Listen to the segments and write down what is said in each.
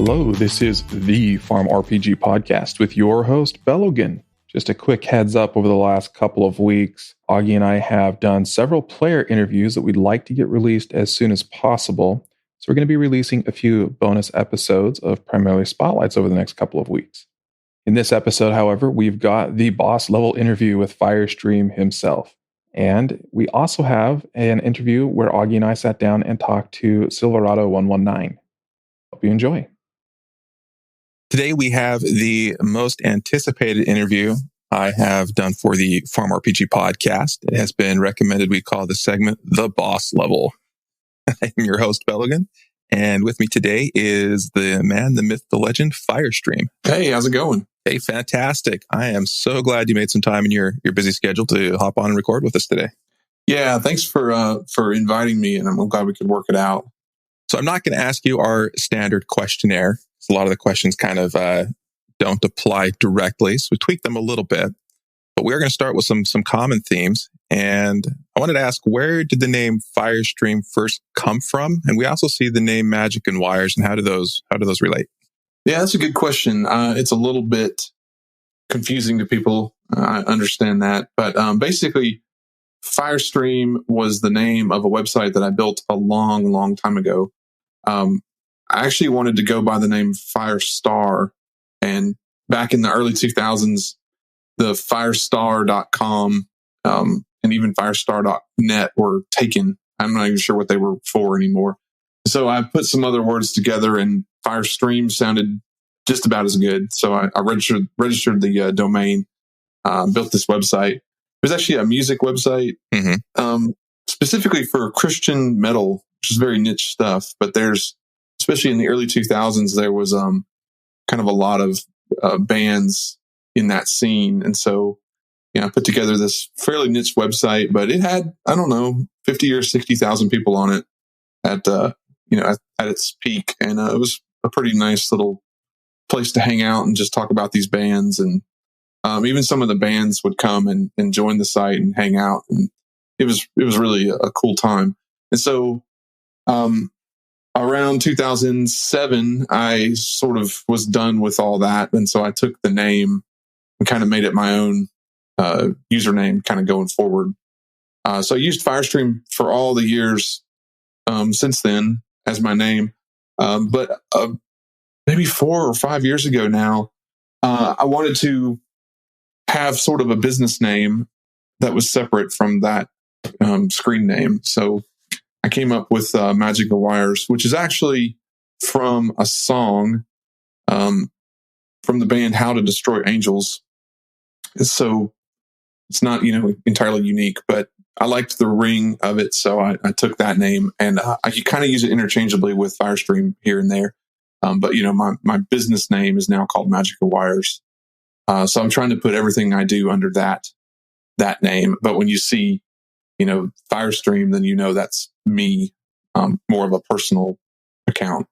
Hello, this is the Farm RPG podcast with your host, Bhelogan. Just a quick heads up, over the last couple of weeks, Auggie and I have done several player interviews that we'd like to get released as soon as possible. So we're going to be releasing a few bonus episodes of primarily spotlights over the next couple of weeks. In this episode, however, we've got the boss level interview with Firestream himself. And we also have an interview where Auggie and I sat down and talked to Silverado 119. Hope you enjoy. Today we have the most anticipated interview I have done for the Farm RPG podcast. It has been recommended we call this segment The Boss Level. I'm your host, Bhelogan, and with me today is the man, the myth, the legend, Firestream. Hey, how's it going? Hey, fantastic. I am so glad you made some time in your busy schedule to hop on and record with us today. Yeah, thanks for inviting me, and I'm glad we could work it out. So I'm not going to ask you our standard questionnaire. A lot of the questions kind of don't apply directly, so we tweak them a little bit. But we're going to start with some common themes. And I wanted to ask, where did the name Firestream first come from? And we also see the name Magic and Wires, and how do those relate? Yeah, that's a good question. It's a little bit confusing to people. I understand that. But basically, Firestream was the name of a website that I built a long, long time ago. I actually wanted to go by the name Firestar. And back in the early 2000s, the firestar.com and even firestar.net were taken. I'm not even sure what they were for anymore. So I put some other words together, and Firestream sounded just about as good. So I registered the domain, built this website. It was actually a music website, specifically for Christian metal, which is very niche stuff. But especially in the early 2000s, there was kind of a lot of bands in that scene. And so, I put together this fairly niche website, but it had, 50 or 60,000 people on it at its peak. And it was a pretty nice little place to hang out and just talk about these bands. And even some of the bands would come and join the site and hang out. And it was really a cool time. And so, around 2007, I sort of was done with all that. And so I took the name and kind of made it my own username kind of going forward. So I used Firestream for all the years since then as my name. But maybe 4 or 5 years ago now, I wanted to have sort of a business name that was separate from that screen name. So I came up with Magic and Wires, which is actually from a song from the band How to Destroy Angels. So it's not, entirely unique, but I liked the ring of it. So I took that name, and I could kind of use it interchangeably with Firestream here and there. But, my business name is now called Magic and Wires. So I'm trying to put everything I do under that name. But when you see, Firestream, then that's me, more of a personal account.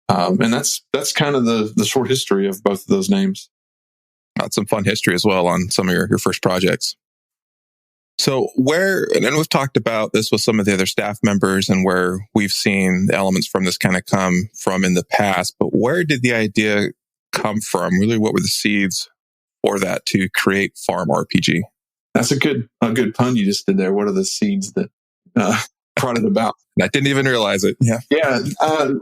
And that's kind of the short history of both of those names. Got some fun history as well on some of your first projects. So and we've talked about this with some of the other staff members and where we've seen the elements from this kind of come from in the past, but where did the idea come from? Really, what were the seeds for that to create Farm RPG? That's a good pun you just did there. What are the seeds that brought it about? I didn't even realize it. Yeah. Yeah.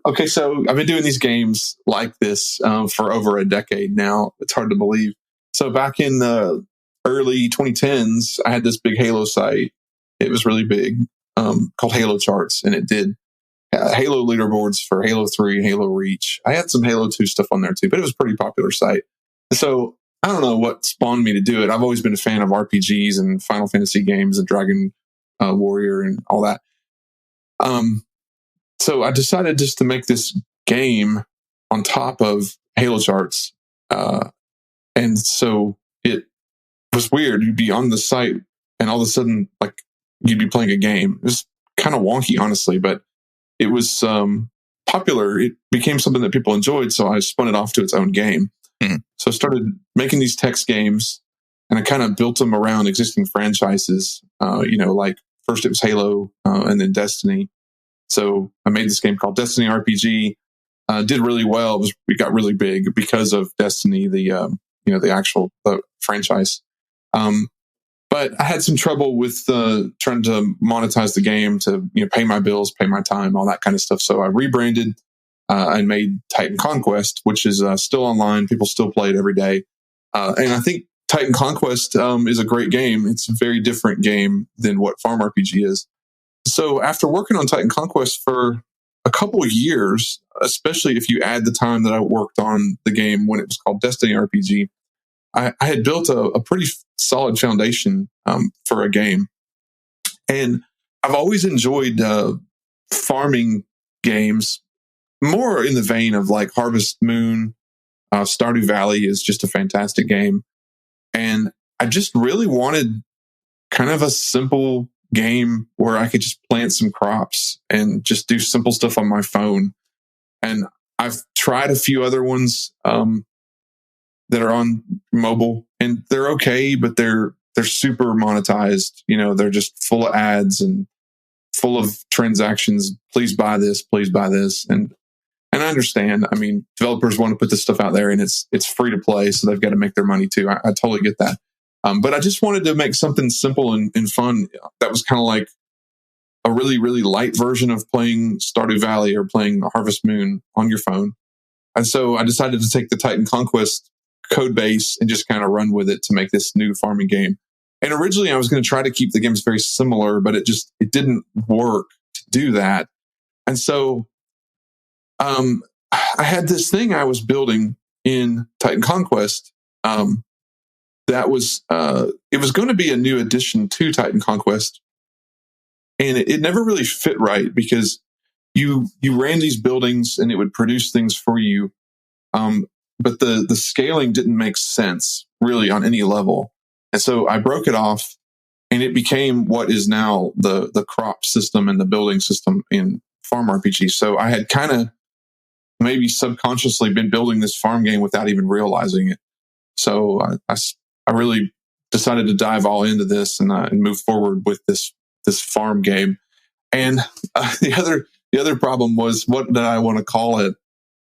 Okay. So I've been doing these games like this for over a decade now. It's hard to believe. So back in the early 2010s, I had this big Halo site. It was really big, called Halo Charts, and it did Halo leaderboards for Halo 3, Halo Reach. I had some Halo 2 stuff on there too, but it was a pretty popular site. So I don't know what spawned me to do it. I've always been a fan of RPGs and Final Fantasy games and Dragon Warrior and all that. So I decided just to make this game on top of Halo Charts. And so it was weird. You'd be on the site and all of a sudden, like, you'd be playing a game. It was kind of wonky, honestly, but it was popular. It became something that people enjoyed. So I spun it off to its own game. Mm-hmm. So I started making these text games, and I kind of built them around existing franchises. Like first it was Halo, and then Destiny. So I made this game called Destiny RPG. did really well. We got really big because of Destiny, the actual franchise. But I had some trouble with trying to monetize the game to pay my bills, pay my time, all that kind of stuff. So I rebranded and made Titan Conquest, which is still online. People still play it every day, and I think Titan Conquest is a great game. It's a very different game than what Farm RPG is. So after working on Titan Conquest for a couple of years, especially if you add the time that I worked on the game when it was called Destiny RPG, I had built a pretty solid foundation for a game. And I've always enjoyed farming games, more in the vein of like Harvest Moon. Stardew Valley is just a fantastic game. And I just really wanted kind of a simple game where I could just plant some crops and just do simple stuff on my phone. And I've tried a few other ones that are on mobile, and they're okay, but they're super monetized. They're just full of ads and full of transactions. Please buy this, please buy this. And I understand. I mean, developers want to put this stuff out there, and it's free to play, so they've got to make their money too. I totally get that. But I just wanted to make something simple and fun that was kind of like a really, really light version of playing Stardew Valley or playing Harvest Moon on your phone. And so I decided to take the Titan Conquest code base and just kind of run with it to make this new farming game. And originally I was going to try to keep the games very similar, but it didn't work to do that. And so I had this thing I was building in Titan Conquest that was it was going to be a new addition to Titan Conquest, and it never really fit right because you ran these buildings and it would produce things for you, but the scaling didn't make sense really on any level, and so I broke it off, and it became what is now the crop system and the building system in Farm RPG. So I had kind of maybe subconsciously been building this farm game without even realizing it. So I really decided to dive all into this and move forward with this farm game. And the other problem was, what did I want to call it?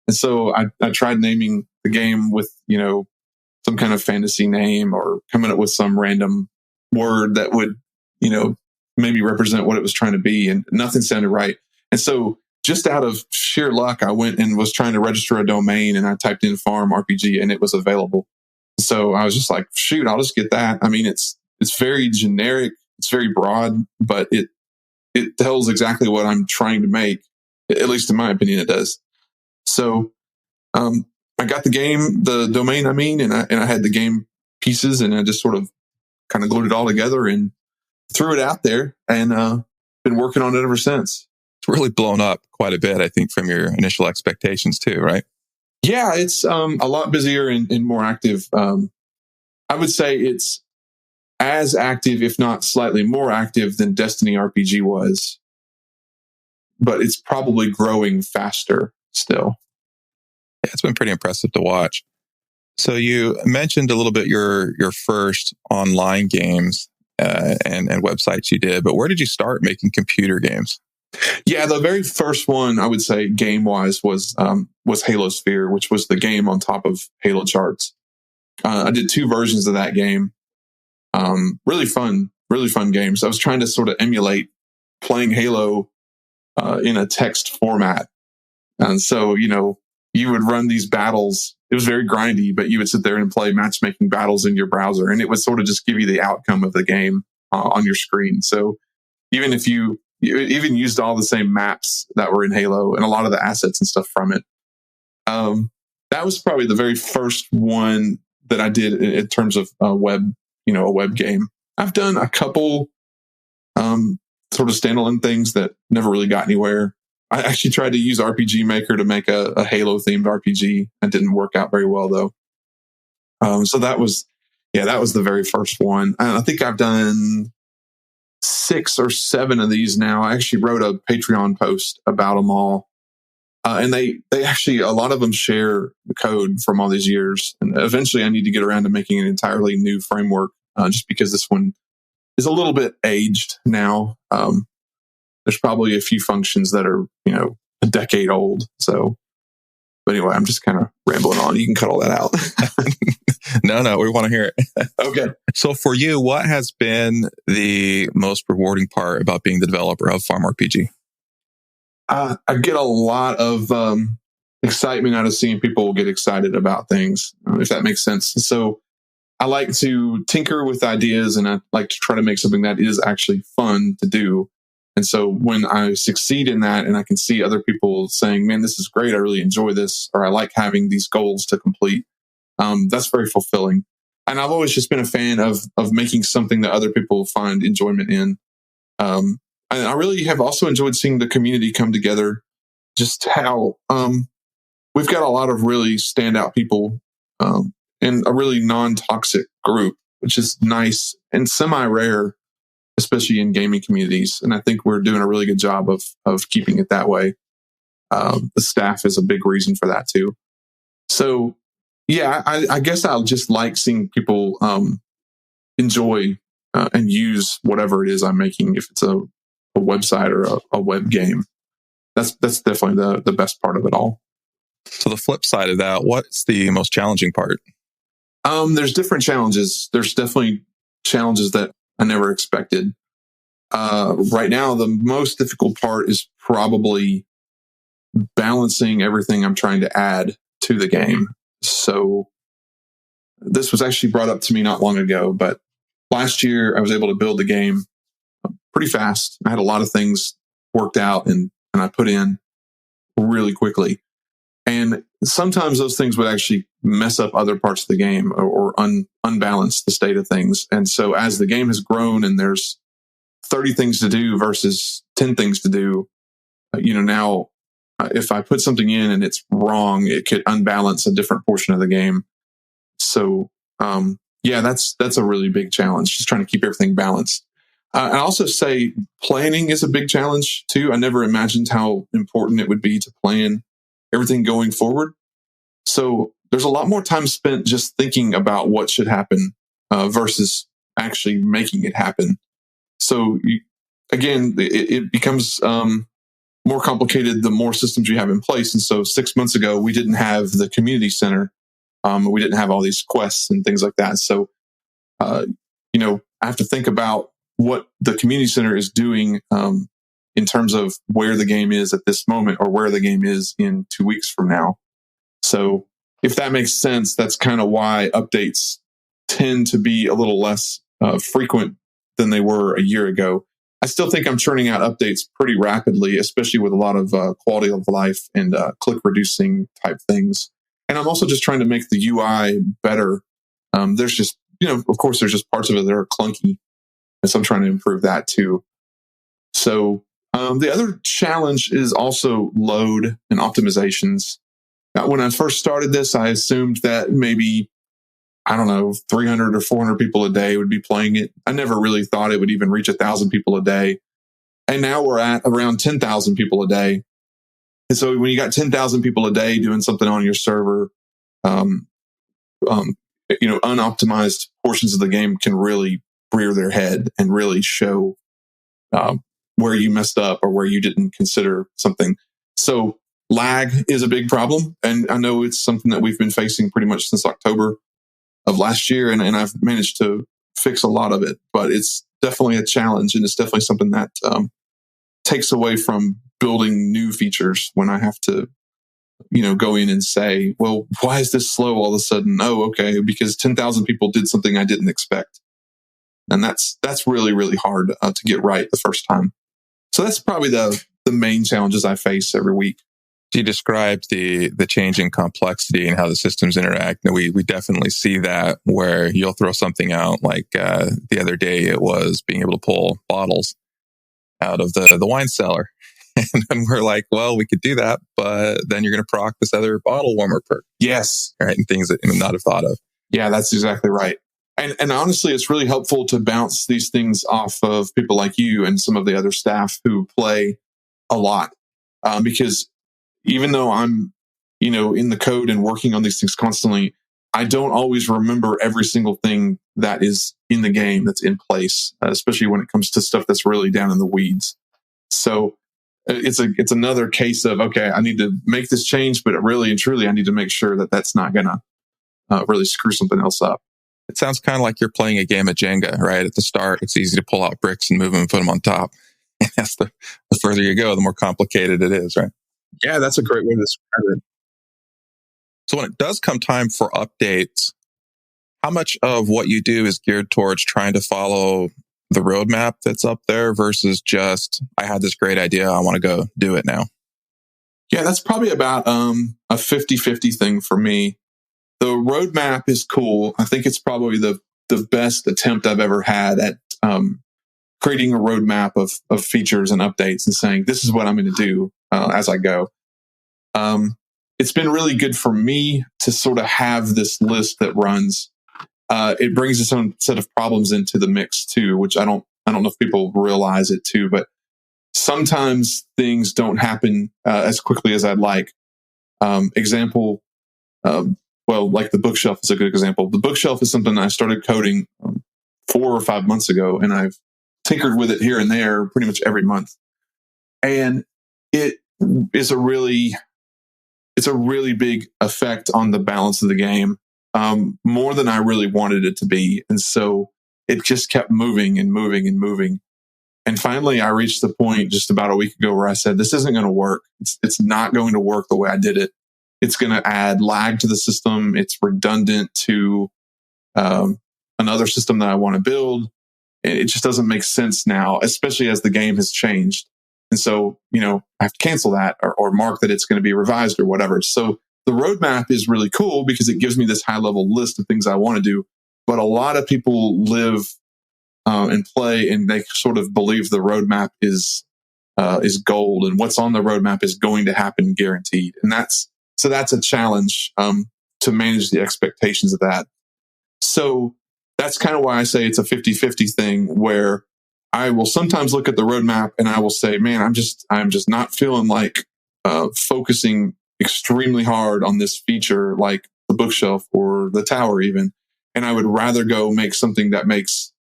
And so I tried naming the game with some kind of fantasy name or coming up with some random word that would maybe represent what it was trying to be, and nothing sounded right. And so just out of sheer luck, I went and was trying to register a domain, and I typed in Farm RPG, and it was available. So I was just like, shoot, I'll just get that. I mean, it's very generic, it's very broad, but it tells exactly what I'm trying to make. At least in my opinion, it does. So I got the domain, and I had the game pieces, and I just sort of kind of glued it all together and threw it out there, and been working on it ever since. It's really blown up quite a bit, I think, from your initial expectations too, right? Yeah, it's a lot busier and more active. I would say it's as active, if not slightly more active than Destiny RPG was, but it's probably growing faster still. Yeah, it's been pretty impressive to watch. So you mentioned a little bit your first online games and websites you did, but where did you start making computer games? Yeah, the very first one I would say game-wise was Halo Sphere, which was the game on top of Halo Charts. I did 2 versions of that game. Really fun games. I was trying to sort of emulate playing Halo in a text format. And so, you would run these battles. It was very grindy, but you would sit there and play matchmaking battles in your browser, and it would sort of just give you the outcome of the game on your screen. So even if you even used all the same maps that were in Halo and a lot of the assets and stuff from it. That was probably the very first one that I did in terms of a web game. I've done a couple sort of standalone things that never really got anywhere. I actually tried to use RPG Maker to make a Halo themed RPG. It didn't work out very well though. So that was the very first one. I think I've done 6 or 7 of these now. I actually wrote a Patreon post about them all. And they actually, a lot of them share the code from all these years. And eventually I need to get around to making an entirely new framework, just because this one is a little bit aged now. There's probably a few functions that are, a decade old. So But anyway, I'm just kind of rambling on. You can cut all that out. No, we want to hear it. Okay. So for you, what has been the most rewarding part about being the developer of Farm RPG? I get a lot of excitement out of seeing people get excited about things, if that makes sense. So I like to tinker with ideas, and I like to try to make something that is actually fun to do. And so when I succeed in that and I can see other people saying, man, this is great, I really enjoy this, or I like having these goals to complete, that's very fulfilling. And I've always just been a fan of making something that other people find enjoyment in. And I really have also enjoyed seeing the community come together, just how we've got a lot of really standout people in a really non-toxic group, which is nice and semi-rare, especially in gaming communities. And I think we're doing a really good job of keeping it that way. The staff is a big reason for that too. So yeah, I guess I'll just like seeing people enjoy and use whatever it is I'm making, if it's a website or a web game. That's definitely the best part of it all. So the flip side of that, what's the most challenging part? There's different challenges. There's definitely challenges that I never expected. Right now, the most difficult part is probably balancing everything I'm trying to add to the game. So this was actually brought up to me not long ago, but last year I was able to build the game pretty fast. I had a lot of things worked out and I put in really quickly. And sometimes those things would actually mess up other parts of the game or unbalance the state of things. And so as the game has grown and there's 30 things to do versus 10 things to do, now if I put something in and it's wrong, it could unbalance a different portion of the game. So, that's a really big challenge, just trying to keep everything balanced. I also say planning is a big challenge too. I never imagined how important it would be to plan everything going forward. So there's a lot more time spent just thinking about what should happen versus actually making it happen. So it becomes more complicated the more systems you have in place. And so 6 months ago, we didn't have the community center. We didn't have all these quests and things like that. So, I have to think about what the community center is doing in terms of where the game is at this moment or where the game is in 2 weeks from now. So if that makes sense, that's kind of why updates tend to be a little less frequent than they were a year ago. I still think I'm churning out updates pretty rapidly, especially with a lot of quality of life and click reducing type things. And I'm also just trying to make the UI better. There's just, of course, there's just parts of it that are clunky. And so I'm trying to improve that too. So the other challenge is also load and optimizations. Now, when I first started this, I assumed that maybe, 300 or 400 people a day would be playing it. I never really thought it would even reach 1,000 people a day. And now we're at around 10,000 people a day. And so when you got 10,000 people a day doing something on your server, unoptimized portions of the game can really rear their head and really show where you messed up or where you didn't consider something. So lag is a big problem. And I know it's something that we've been facing pretty much since October of last year. And I've managed to fix a lot of it, but it's definitely a challenge. And it's definitely something that takes away from building new features when I have to, go in and say, well, why is this slow all of a sudden? Oh, okay. Because 10,000 people did something I didn't expect. And that's really, really hard to get right the first time. So that's probably the main challenges I face every week. You described the changing complexity and how the systems interact. And we definitely see that where you'll throw something out. Like the other day, it was being able to pull bottles out of the wine cellar. And then we're like, well, we could do that, but then you're going to proc this other bottle warmer perk. Yes. Right. And things that you would not have thought of. Yeah, that's exactly right. And honestly, it's really helpful to bounce these things off of people like you and some of the other staff who play a lot. Because even though I'm, in the code and working on these things constantly, I don't always remember every single thing that is in the game that's in place, especially when it comes to stuff that's really down in the weeds. So it's another case of, okay, I need to make this change, but really and truly, I need to make sure that that's not going to really screw something else up. It sounds kind of like you're playing a game of Jenga, right? At the start, it's easy to pull out bricks and move them and put them on top. And that's the further you go, the more complicated it is, right? Yeah, that's a great way to describe it. So when it does come time for updates, how much of what you do is geared towards trying to follow the roadmap that's up there versus just, I had this great idea, I want to go do it now? Yeah, that's probably about a 50-50 thing for me. The roadmap is cool. I think it's probably the best attempt I've ever had at creating a roadmap of features and updates and saying, this is what I'm going to do as I go. It's been really good for me to sort of have this list that runs. It brings its own set of problems into the mix too, which I don't know if people realize it too, but sometimes things don't happen as quickly as I'd like. Example, well, like the bookshelf is a good example. The bookshelf is something I started coding 4 or 5 months ago, and I've tinkered with it here and there pretty much every month. And it is a really big effect on the balance of the game, more than I really wanted it to be. And so it just kept moving and moving and moving. And finally, I reached the point just about a week ago where I said, this isn't going to work. It's not going to work the way I did it. It's going to add lag to the system. It's redundant to another system that I want to build. And it just doesn't make sense now, especially as the game has changed. And so, I have to cancel that or mark that it's going to be revised or whatever. So the roadmap is really cool because it gives me this high level list of things I want to do. But a lot of people live and play, and they sort of believe the roadmap is gold, and what's on the roadmap is going to happen guaranteed. And that's a challenge to manage the expectations of that. So that's kind of why I say it's a 50-50 thing, where I will sometimes look at the roadmap and I will say, man, I'm just not feeling like focusing extremely hard on this feature like the bookshelf or the tower even. And I would rather go make something that makes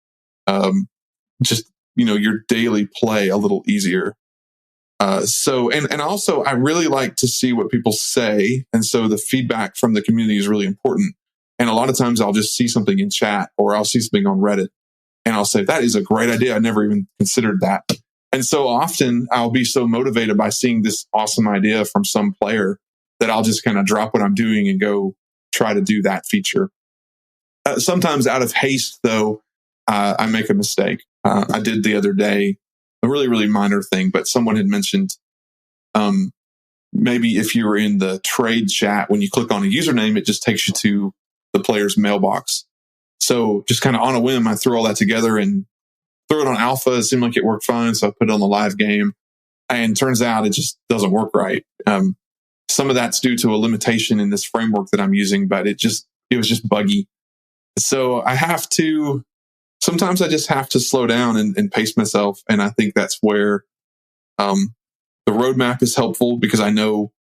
your daily play a little easier. And also I really like to see what people say. And so the feedback from the community is really important. And a lot of times I'll just see something in chat or I'll see something on Reddit and I'll say, that is a great idea. I never even considered that. And so often I'll be so motivated by seeing this awesome idea from some player that I'll just kind of drop what I'm doing and go try to do that feature. Sometimes out of haste, though, I make a mistake. I did the other day, a really, really minor thing, but someone had mentioned maybe if you were in the trade chat, when you click on a username, it just takes you to the player's mailbox. So just kind of on a whim, I threw all that together and threw it on alpha. It seemed like it worked fine. So I put it on the live game, and turns out it just doesn't work right. Some of that's due to a limitation in this framework that I'm using, but it was just buggy. So sometimes I just have to slow down and pace myself. And I think that's where the roadmap is helpful, because I know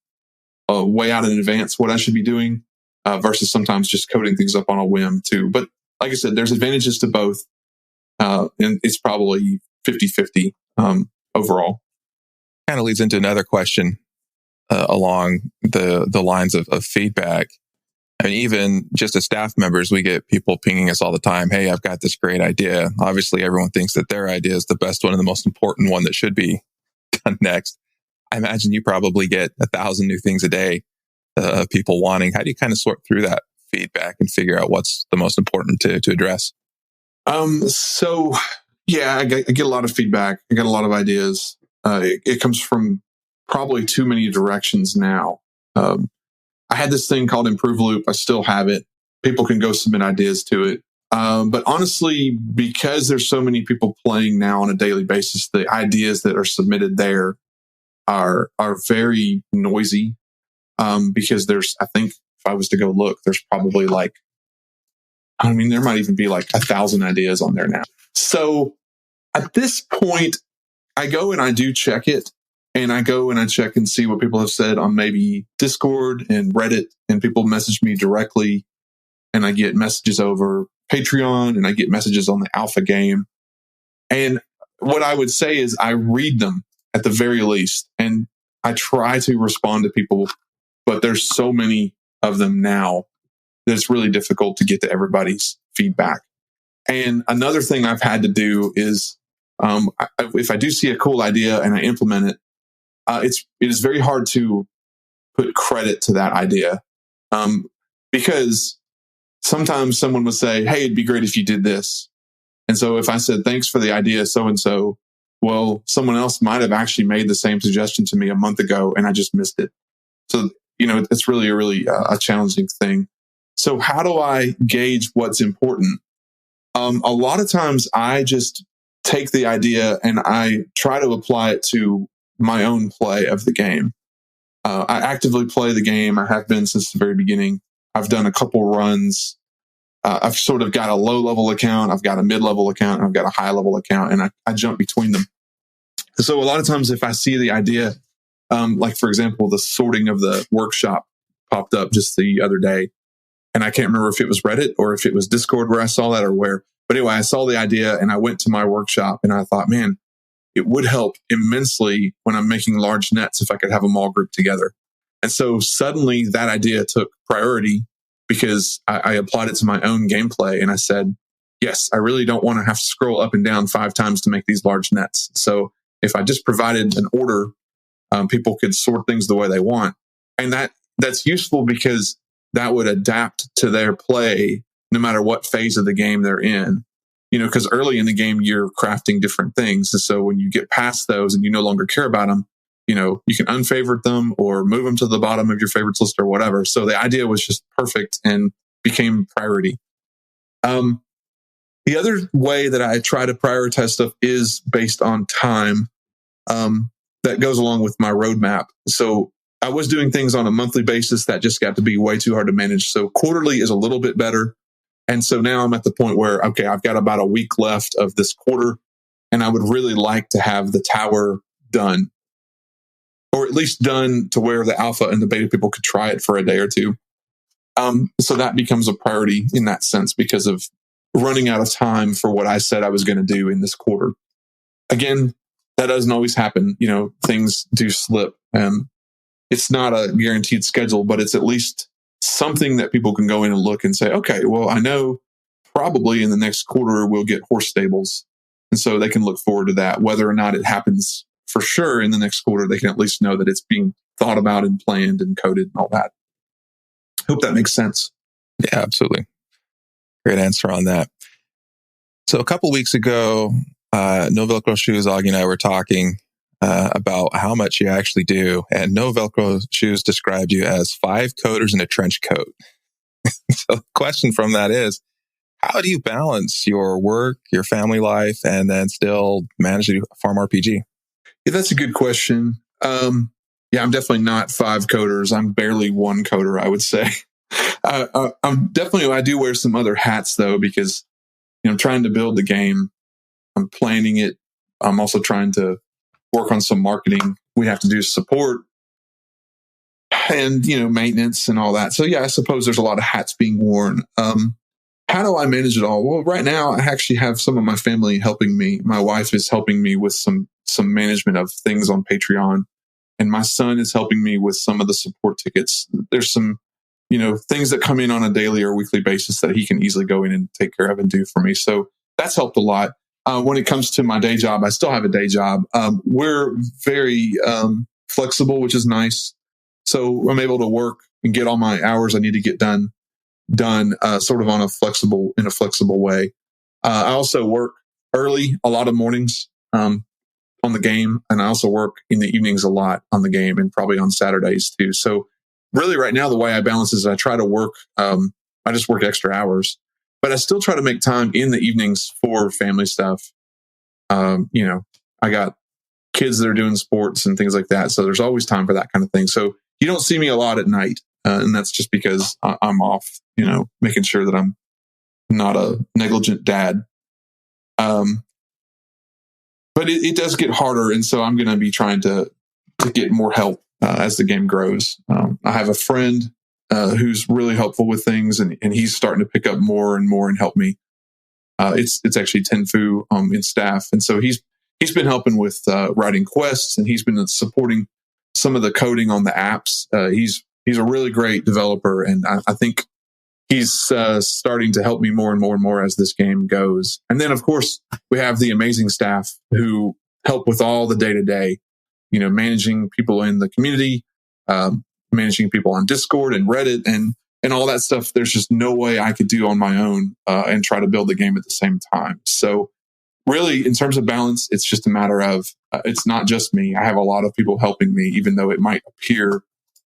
way out in advance what I should be doing versus sometimes just coding things up on a whim too. But like I said, there's advantages to both. And it's probably 50-50 overall. Kind of leads into another question along the lines of feedback. I mean, even just as staff members, we get people pinging us all the time. Hey, I've got this great idea. Obviously, everyone thinks that their idea is the best one and the most important one that should be done next. I imagine you probably get 1,000 new things a day of people wanting. How do you kind of sort through that feedback and figure out what's the most important to address? So yeah, I get a lot of feedback. I get a lot of ideas. It comes from probably too many directions now. I had this thing called Improve Loop. I still have it. People can go submit ideas to it. But honestly, because there's so many people playing now on a daily basis, the ideas that are submitted there are very noisy. Because I think if I was to go look, there's probably there might even be 1,000 ideas on there now. So at this point, I go and I do check it. And I go and I check and see what people have said on maybe Discord and Reddit, and people message me directly, and I get messages over Patreon, and I get messages on the alpha game. And what I would say is I read them. at the very least. And I try to respond to people, but there's so many of them now that it's really difficult to get to everybody's feedback. And another thing I've had to do is, if I do see a cool idea and I implement it, it is very hard to put credit to that idea, because sometimes someone would say, "Hey, it'd be great if you did this." And so if I said, "Thanks for the idea, so and so," well, someone else might have actually made the same suggestion to me a month ago, and I just missed it. So it's really a challenging thing. So how do I gauge what's important? A lot of times I just take the idea and I try to apply it to my own play of the game. I actively play the game. I have been since the very beginning. I've done a couple runs. I've sort of got a low-level account. I've got a mid-level account. And I've got a high-level account, and I jump between them. So a lot of times if I see the idea, like, for example, the sorting of the workshop popped up just the other day, and I can't remember if it was Reddit or if it was Discord where I saw that or where. But anyway, I saw the idea and I went to my workshop and I thought, man, it would help immensely when I'm making large nets if I could have them all grouped together. And so suddenly that idea took priority because I applied it to my own gameplay. And I said, yes, I really don't want to have to scroll up and down 5 times to make these large nets. So if I just provided an order, people could sort things the way they want. And that's useful because that would adapt to their play no matter what phase of the game they're in. Because early in the game, you're crafting different things. And so when you get past those and you no longer care about them, you can unfavorite them or move them to the bottom of your favorites list or whatever. So the idea was just perfect and became priority. The other way that I try to prioritize stuff is based on time, that goes along with my roadmap. So I was doing things on a monthly basis that just got to be way too hard to manage. So quarterly is a little bit better. And so now I'm at the point where, okay, I've got about a week left of this quarter, and I would really like to have the tower done, or at least done to where the alpha and the beta people could try it for a day or two. So that becomes a priority in that sense because of running out of time for what I said I was going to do in this quarter. Again, that doesn't always happen. Things do slip. It's not a guaranteed schedule, but it's at least something that people can go in and look and say, okay, well, I know probably in the next quarter we'll get horse stables. And so they can look forward to that. Whether or not it happens for sure in the next quarter, they can at least know that it's being thought about and planned and coded and all that. Hope that makes sense. Yeah, absolutely. Great answer on that. So a couple weeks ago, No Velcro Shoes, Auggie and I were talking about how much you actually do. And No Velcro Shoes described you as 5 coders in a trench coat. So the question from that is, how do you balance your work, your family life, and then still manage to do Farm RPG? Yeah, that's a good question. I'm definitely not 5 coders. I'm barely 1 coder, I would say. I do wear some other hats though, because I'm trying to build the game. I'm planning it. I'm also trying to work on some marketing. We have to do support and, maintenance and all that. So yeah, I suppose there's a lot of hats being worn. How do I manage it all? Well, right now I actually have some of my family helping me. My wife is helping me with some management of things on Patreon, and my son is helping me with some of the support tickets. There's some, things that come in on a daily or weekly basis that he can easily go in and take care of and do for me. So that's helped a lot. When it comes to my day job, I still have a day job. We're very flexible, which is nice. So I'm able to work and get all my hours I need to get done sort of in a flexible way. I also work early a lot of mornings on the game, and I also work in the evenings a lot on the game, and probably on Saturdays too. So really right now the way I balance is I try to work, I just work extra hours, but I still try to make time in the evenings for family stuff. I got kids that are doing sports and things like that, so there's always time for that kind of thing. So you don't see me a lot at night, and that's just because I'm off, making sure that I'm not a negligent dad. But it does get harder, and so I'm going to be trying to get more help as the game grows. I have a friend who's really helpful with things, and he's starting to pick up more and more and help me. It's actually Tenfu in staff, and so he's he's been helping with writing quests, and he's been supporting some of the coding on the apps. He's a really great developer, and I think he's starting to help me more and more and more as this game goes. And then, of course, we have the amazing staff who help with all the day-to-day, managing people in the community, managing people on Discord and Reddit and all that stuff. There's just no way I could do on my own and try to build the game at the same time. So really, in terms of balance, it's just a matter of it's not just me. I have a lot of people helping me, even though it might appear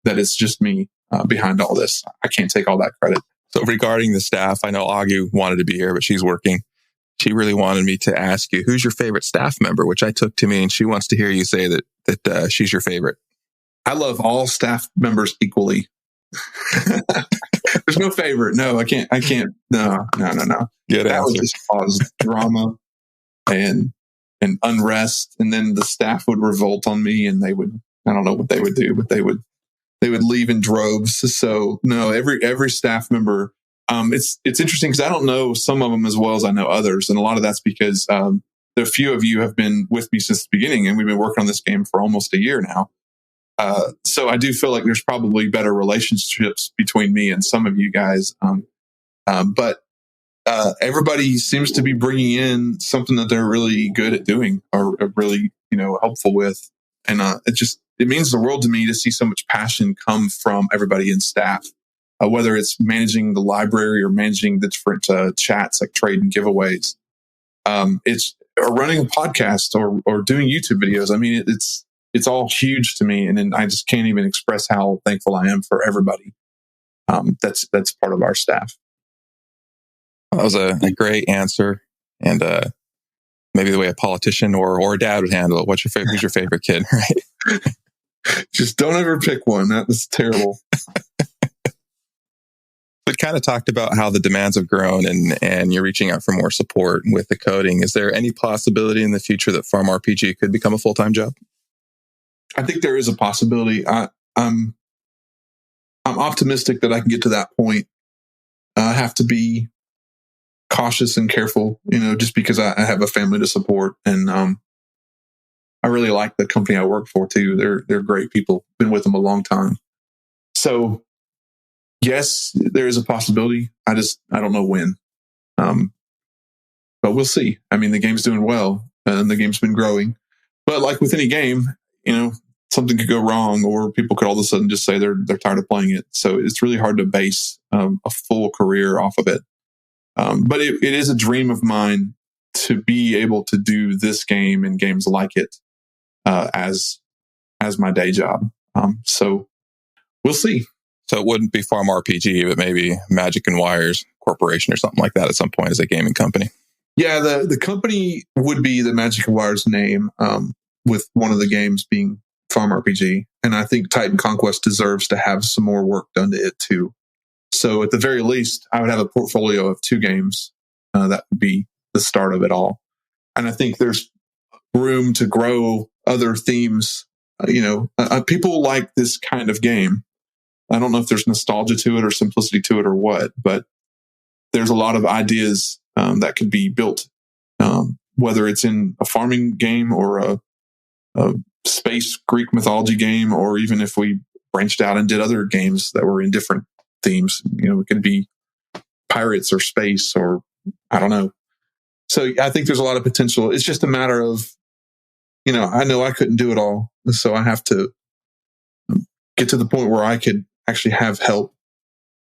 that it's just me behind all this. I can't take all that credit. So regarding the staff, I know Auggie wanted to be here, but she's working. She really wanted me to ask you, who's your favorite staff member, which I took to mean she wants to hear you say that she's your favorite. I love all staff members equally. There's no favorite. No, I can't. No. Good that answer. would just cause drama and unrest. And then the staff would revolt on me, and I don't know what they would do, but they would leave in droves. So no, every staff member, it's interesting because I don't know some of them as well as I know others. And a lot of that's because the few of you have been with me since the beginning, and we've been working on this game for almost a year now. So I do feel like there's probably better relationships between me and some of you guys. But everybody seems to be bringing in something that they're really good at doing or really, helpful with. And it means the world to me to see so much passion come from everybody in staff, whether it's managing the library or managing the different chats like trade and giveaways. It's or running a podcast or doing YouTube videos. I mean, it's all huge to me, and I just can't even express how thankful I am for everybody that's part of our staff. That was a great answer, and maybe the way a politician or a dad would handle it. Who's your favorite kid, right? Just don't ever pick one. That was terrible. We kind of talked about how the demands have grown and you're reaching out for more support with the coding. Is there any possibility in the future that Farm RPG could become a full-time job? I think there is a possibility. I'm optimistic that I can get to that point. I have to be cautious and careful, just because I have a family to support, and I really like the company I work for too. They're great people. Been with them a long time. So yes, there is a possibility. I don't know when. But we'll see. I mean, the game's doing well and the game's been growing. But like with any game, something could go wrong, or people could all of a sudden just say they're tired of playing it. So it's really hard to base a full career off of it. But it is a dream of mine to be able to do this game and games like it as my day job. So we'll see. So it wouldn't be Farm RPG, but maybe Magic and Wires Corporation or something like that at some point as a gaming company. Yeah, the company would be the Magic and Wires name, with one of the games being Farm RPG. And I think Titan Conquest deserves to have some more work done to it too. So at the very least, I would have a portfolio of 2 games. That would be the start of it all. And I think there's room to grow other themes. People like this kind of game. I don't know if there's nostalgia to it or simplicity to it or what, but there's a lot of ideas that could be built, whether it's in a farming game or a space Greek mythology game, or even if we branched out and did other games that were in different themes. It could be pirates or space or I don't know. So I think there's a lot of potential. It's just a matter of, I know I couldn't do it all. So I have to get to the point where I could actually have help.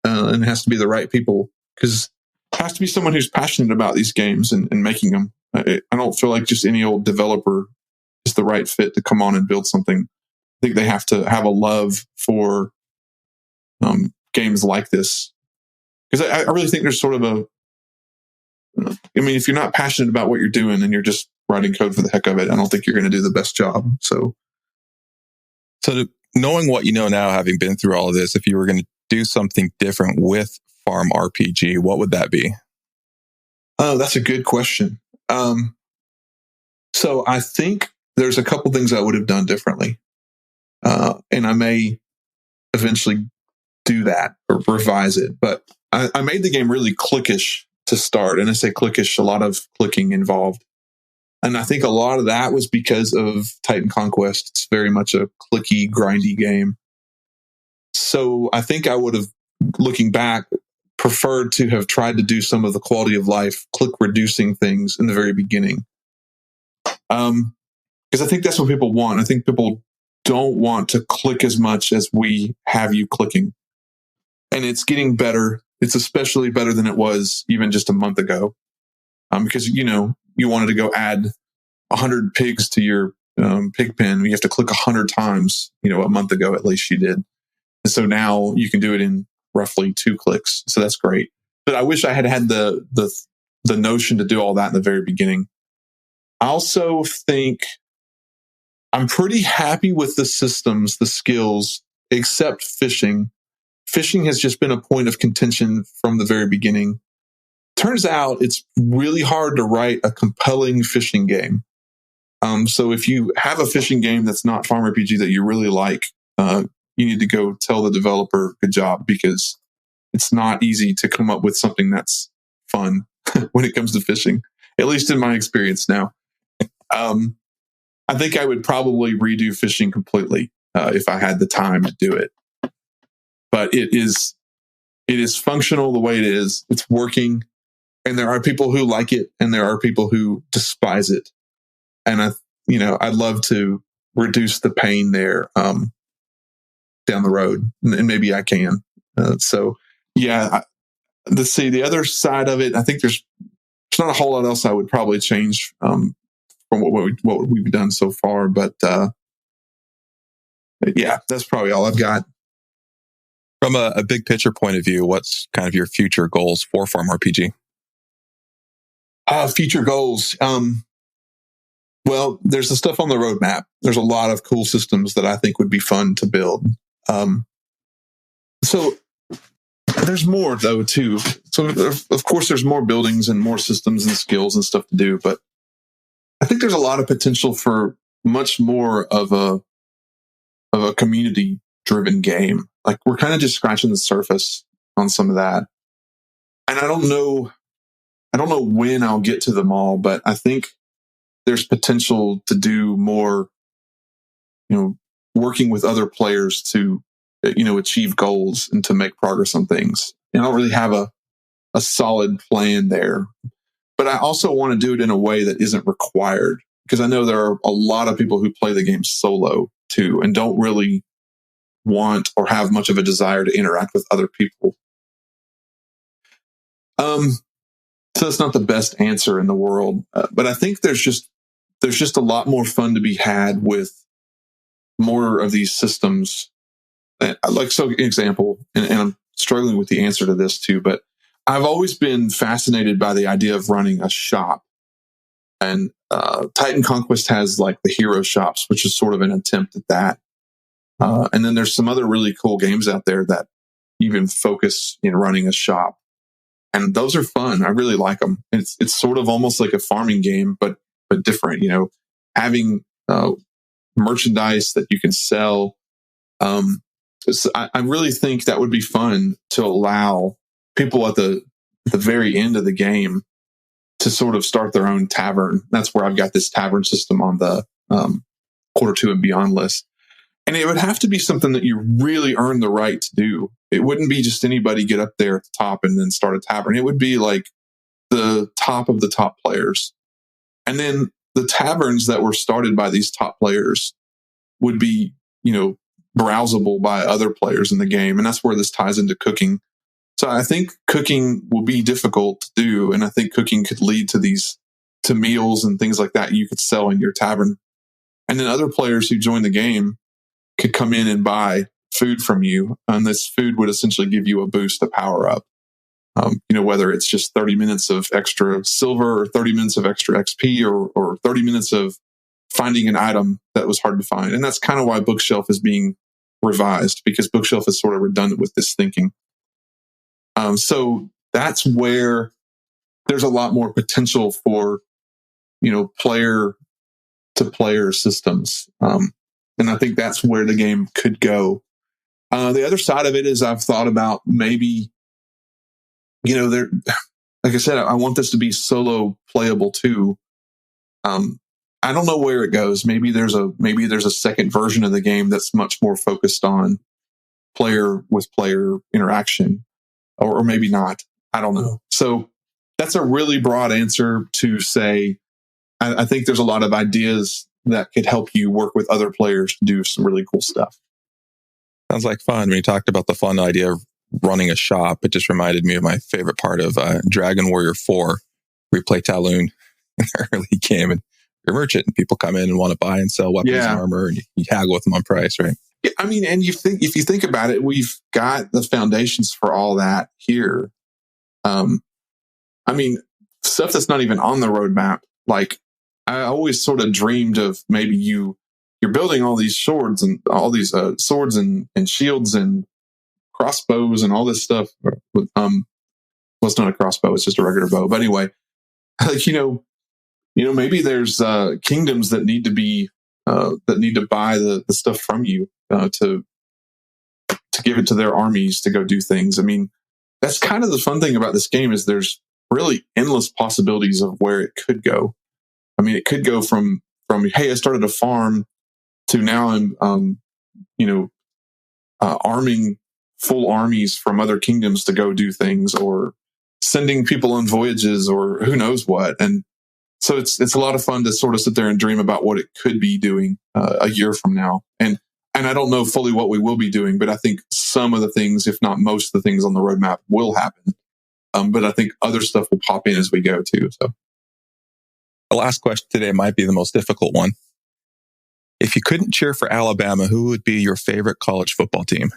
And it has to be the right people, because it has to be someone who's passionate about these games and making them. I don't feel like just any old developer is the right fit to come on and build something. I think they have to have a love for games like this. Because I really think there's sort of if you're not passionate about what you're doing and you're just writing code for the heck of it, I don't think you're going to do the best job. So knowing what you know now, having been through all of this, if you were going to do something different with Farm RPG, what would that be? Oh, that's a good question. So I think there's a couple things I would have done differently. And I may eventually do that or revise it. But I made the game really clickish to start. And I say clickish, a lot of clicking involved. And I think a lot of that was because of Titan Conquest. It's very much a clicky, grindy game. So I think I would have, looking back, preferred to have tried to do some of the quality of life, click reducing things in the very beginning. Because I think that's what people want. I think people don't want to click as much as we have you clicking. And it's getting better. It's especially better than it was even just a month ago. Because, you wanted to go add 100 pigs to your pig pen. You have to click 100 times, a month ago, at least you did. And so now you can do it in roughly 2 clicks. So that's great. But I wish I had had the notion to do all that in the very beginning. I also think I'm pretty happy with the systems, the skills, except fishing. Fishing has just been a point of contention from the very beginning. Turns out it's really hard to write a compelling fishing game. So if you have a fishing game that's not Farm RPG that you really like, you need to go tell the developer good job, because it's not easy to come up with something that's fun when it comes to fishing, at least in my experience now. I think I would probably redo fishing completely if I had the time to do it. But it is functional the way it is. It's working. And there are people who like it, and there are people who despise it. And I'd love to reduce the pain there down the road, and maybe I can. Let's see the other side of it. I think there's not a whole lot else I would probably change from what we've done so far. But that's probably all I've got. From a big picture point of view, what's kind of your future goals for Farm RPG? Future goals. Well, there's the stuff on the roadmap. There's a lot of cool systems that I think would be fun to build. So there's more though too. So of course there's more buildings and more systems and skills and stuff to do, but I think there's a lot of potential for much more of a community driven game. Like, we're kind of just scratching the surface on some of that. And I don't know when I'll get to them all, but I think there's potential to do more, working with other players to, achieve goals and to make progress on things. And I don't really have a solid plan there, but I also want to do it in a way that isn't required, because I know there are a lot of people who play the game solo too, and don't really want or have much of a desire to interact with other people. So that's not the best answer in the world, but I think there's just a lot more fun to be had with more of these systems. Example, and I'm struggling with the answer to this too, but I've always been fascinated by the idea of running a shop. And Titan Conquest has like the hero shops, which is sort of an attempt at that. And then there's some other really cool games out there that even focus in running a shop. And those are fun. I really like them. It's sort of almost like a farming game, but different, having merchandise that you can sell. I really think that would be fun to allow people at the very end of the game to sort of start their own tavern. That's where I've got this tavern system on the Quarter 2 and Beyond list. And it would have to be something that you really earn the right to do. It wouldn't be just anybody get up there at the top and then start a tavern. It would be like the top of the top players. And then the taverns that were started by these top players would be, browsable by other players in the game. And that's where this ties into cooking. So I think cooking will be difficult to do. And I think cooking could lead to meals and things like that you could sell in your tavern. And then other players who join the game could come in and buy food from you. And this food would essentially give you a boost to power up. Whether it's just 30 minutes of extra silver or 30 minutes of extra XP or 30 minutes of finding an item that was hard to find. And that's kind of why Bookshelf is being revised, because Bookshelf is sort of redundant with this thinking. So that's where there's a lot more potential for, player to player systems. And I think that's where the game could go. The other side of it is I've thought about maybe, like I said, I want this to be solo playable too. I don't know where it goes. Maybe there's a second version of the game that's much more focused on player with player interaction, or maybe not. I don't know. So that's a really broad answer to say. I think there's a lot of ideas that could help you work with other players to do some really cool stuff. Sounds like fun. When you talked about the fun idea of running a shop, it just reminded me of my favorite part of Dragon Warrior 4, where you play Talon in the early game, and you're a merchant, and people come in and want to buy and sell weapons and armor, and you haggle with them on price, right? Yeah, I mean, and if you think about it, we've got the foundations for all that here. I mean, stuff that's not even on the roadmap. Like, I always sort of dreamed of maybe you're building all these swords and swords and shields and crossbows and all this stuff. Well, it's not a crossbow; it's just a regular bow. But anyway, like maybe there's kingdoms that need to buy the stuff from you to give it to their armies to go do things. I mean, that's kind of the fun thing about this game, is there's really endless possibilities of where it could go. I mean, it could go from hey, I started a farm, to now I'm arming full armies from other kingdoms to go do things, or sending people on voyages, or who knows what. And so it's a lot of fun to sort of sit there and dream about what it could be doing a year from now. And I don't know fully what we will be doing, but I think some of the things, if not most of the things on the roadmap, will happen. But I think other stuff will pop in as we go too. So the last question today might be the most difficult one. If you couldn't cheer for Alabama, who would be your favorite college football team?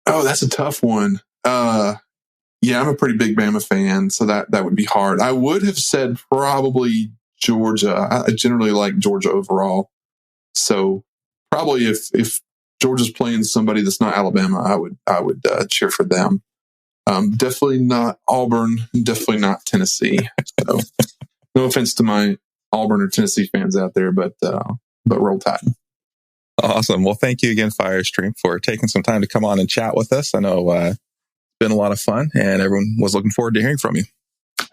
Oh, that's a tough one. Yeah, I'm a pretty big Bama fan, so that would be hard. I would have said probably Georgia. I generally like Georgia overall. So probably if Georgia's playing somebody that's not Alabama, I would cheer for them. Definitely not Auburn. Definitely not Tennessee. So, no offense to my Auburn or Tennessee fans out there, but roll tide. Awesome. Well, thank you again, Firestream, for taking some time to come on and chat with us. I know it's been a lot of fun, and everyone was looking forward to hearing from you.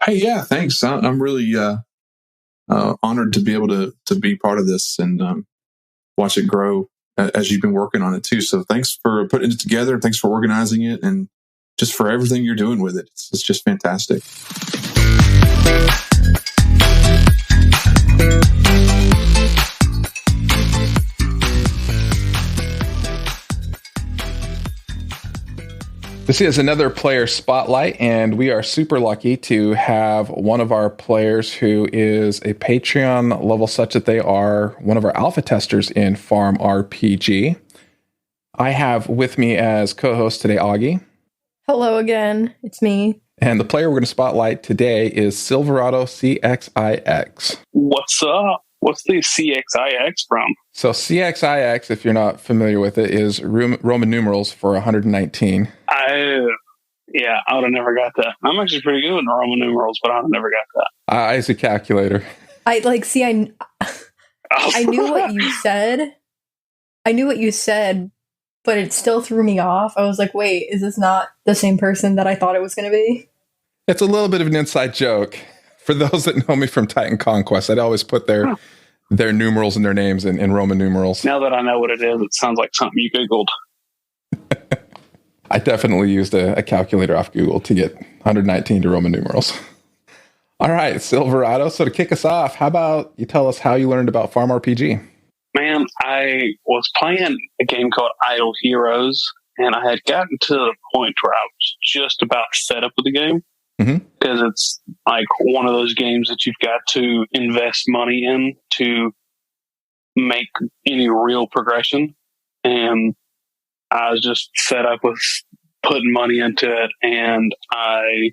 Hey, yeah, thanks. I'm really honored to be able to be part of this and watch it grow as you've been working on it too. So thanks for putting it together. Thanks for organizing it, and just for everything you're doing with it. It's just fantastic. This is another player spotlight, and we are super lucky to have one of our players who is a Patreon level such that they are one of our alpha testers in Farm RPG. I have with me as co-host today, Auggie. Hello again, it's me. And the player we're going to spotlight today is Silverado CXIX. What's up? What's the CXIX from? So CXIX, if you're not familiar with it, is Roman numerals for 119. Yeah, I would have never got that. I'm actually pretty good with Roman numerals, but I would have never got that. I use a calculator. I knew what you said. I knew what you said, but it still threw me off. I was like, wait, is this not the same person that I thought it was going to be? It's a little bit of an inside joke. For those that know me from Titan Conquest, I'd always put their numerals and their names in Roman numerals. Now that I know what it is, it sounds like something you Googled. I definitely used a calculator off Google to get 119 to Roman numerals. All right, Silverado. So to kick us off, how about you tell us how you learned about Farm RPG? Man, I was playing a game called Idle Heroes, and I had gotten to the point where I was just about fed up with the game. Because it's like one of those games that you've got to invest money in to make any real progression. And I was just fed up with putting money into it. And I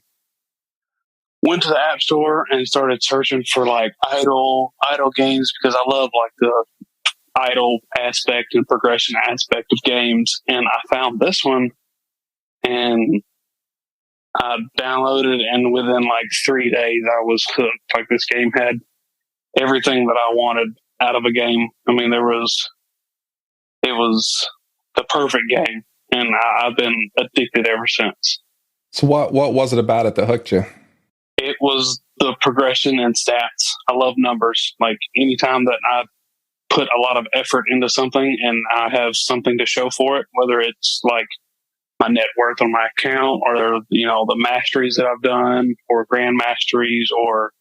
went to the App Store and started searching for like idle games, because I love like the idle aspect and progression aspect of games. And I found this one, and I downloaded it, and within like 3 days, I was hooked. Like, this game had everything that I wanted out of a game. I mean, it was the perfect game, and I've been addicted ever since. So what was it about it that hooked you? It was the progression and stats. I love numbers. Like anytime that I put a lot of effort into something and I have something to show for it, whether it's like my net worth on my account or, the masteries that I've done or grand masteries or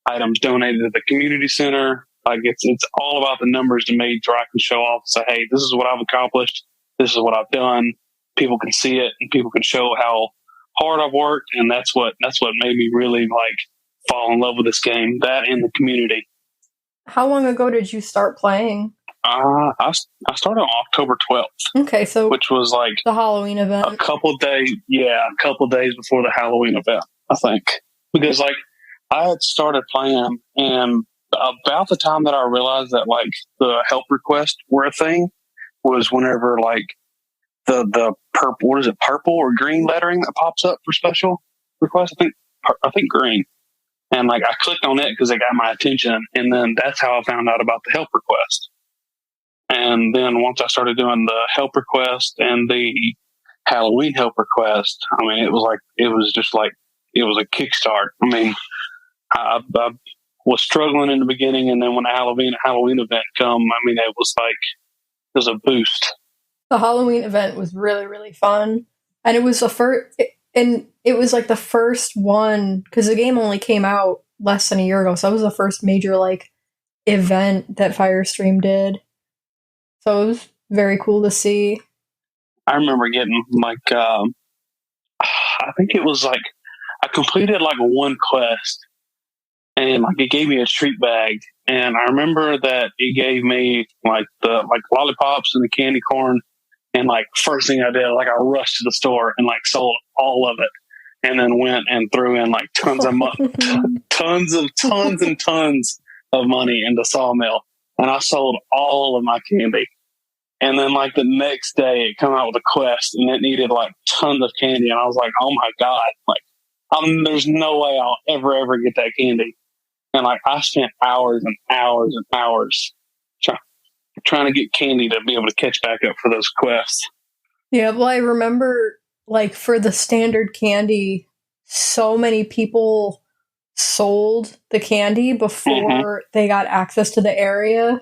items donated to the community center. Like it's all about the numbers to me so I can show off and say, hey, this is what I've accomplished. This is what I've done. People can see it and people can show how hard I've worked. And that's what made me really like fall in love with this game, that and the community. How long ago did you start playing? I started on October 12th. Okay, so which was like the Halloween event. A couple days before the Halloween event, I think. Because like I had started playing, and about the time that I realized that like the help requests were a thing was whenever like the purple, what is it, purple or green lettering that pops up for special requests? I think green. And like I clicked on it because it got my attention, and then that's how I found out about the help request. And then once I started doing the help request and the Halloween help request, I mean, it was a kickstart. I mean, I was struggling in the beginning, and then when the Halloween event come, I mean, it was a boost. The Halloween event was really, really fun, and it was it was like the first one, because the game only came out less than a year ago, so it was the first major like event that Firestream did. So it was very cool to see. I remember getting like, I think it was like, I completed like one quest, and like it gave me a treat bag, and I remember that it gave me like the lollipops and the candy corn, and like first thing I did, like I rushed to the store and like sold all of it, and then went and threw in like tons and tons of money into Sawmill, and I sold all of my candy. And then like the next day it come out with a quest and it needed like tons of candy, and I was like, oh my God, like there's no way I'll ever get that candy. And like I spent hours and hours and hours trying to get candy to be able to catch back up for those quests. Yeah, well, I remember like for the standard candy, so many people sold the candy before they got access to the area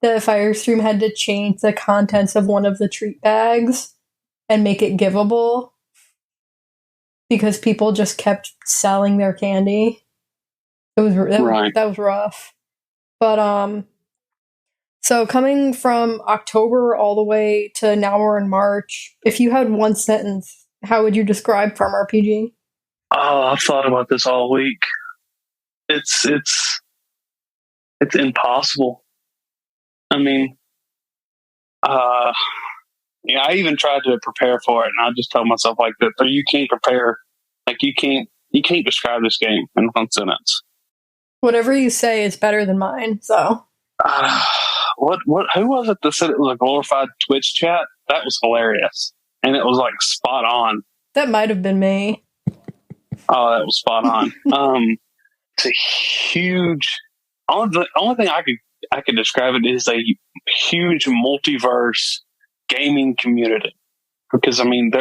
that Firestream had to change the contents of one of the treat bags and make it giveable because people just kept selling their candy. That was rough. But so coming from October all the way to now we're in March, if you had one sentence, how would you describe Farm RPG? Oh, I've thought about this all week. It's impossible. I mean, I even tried to prepare for it, and I just told myself like that. You can't prepare, like you can't describe this game in one sentence. Whatever you say is better than mine. So, what? Who was it that said it was a glorified Twitch chat? That was hilarious, and it was like spot on. That might have been me. Oh, that was spot on. It's a huge. Only thing I could describe it as a huge multiverse gaming community, because I mean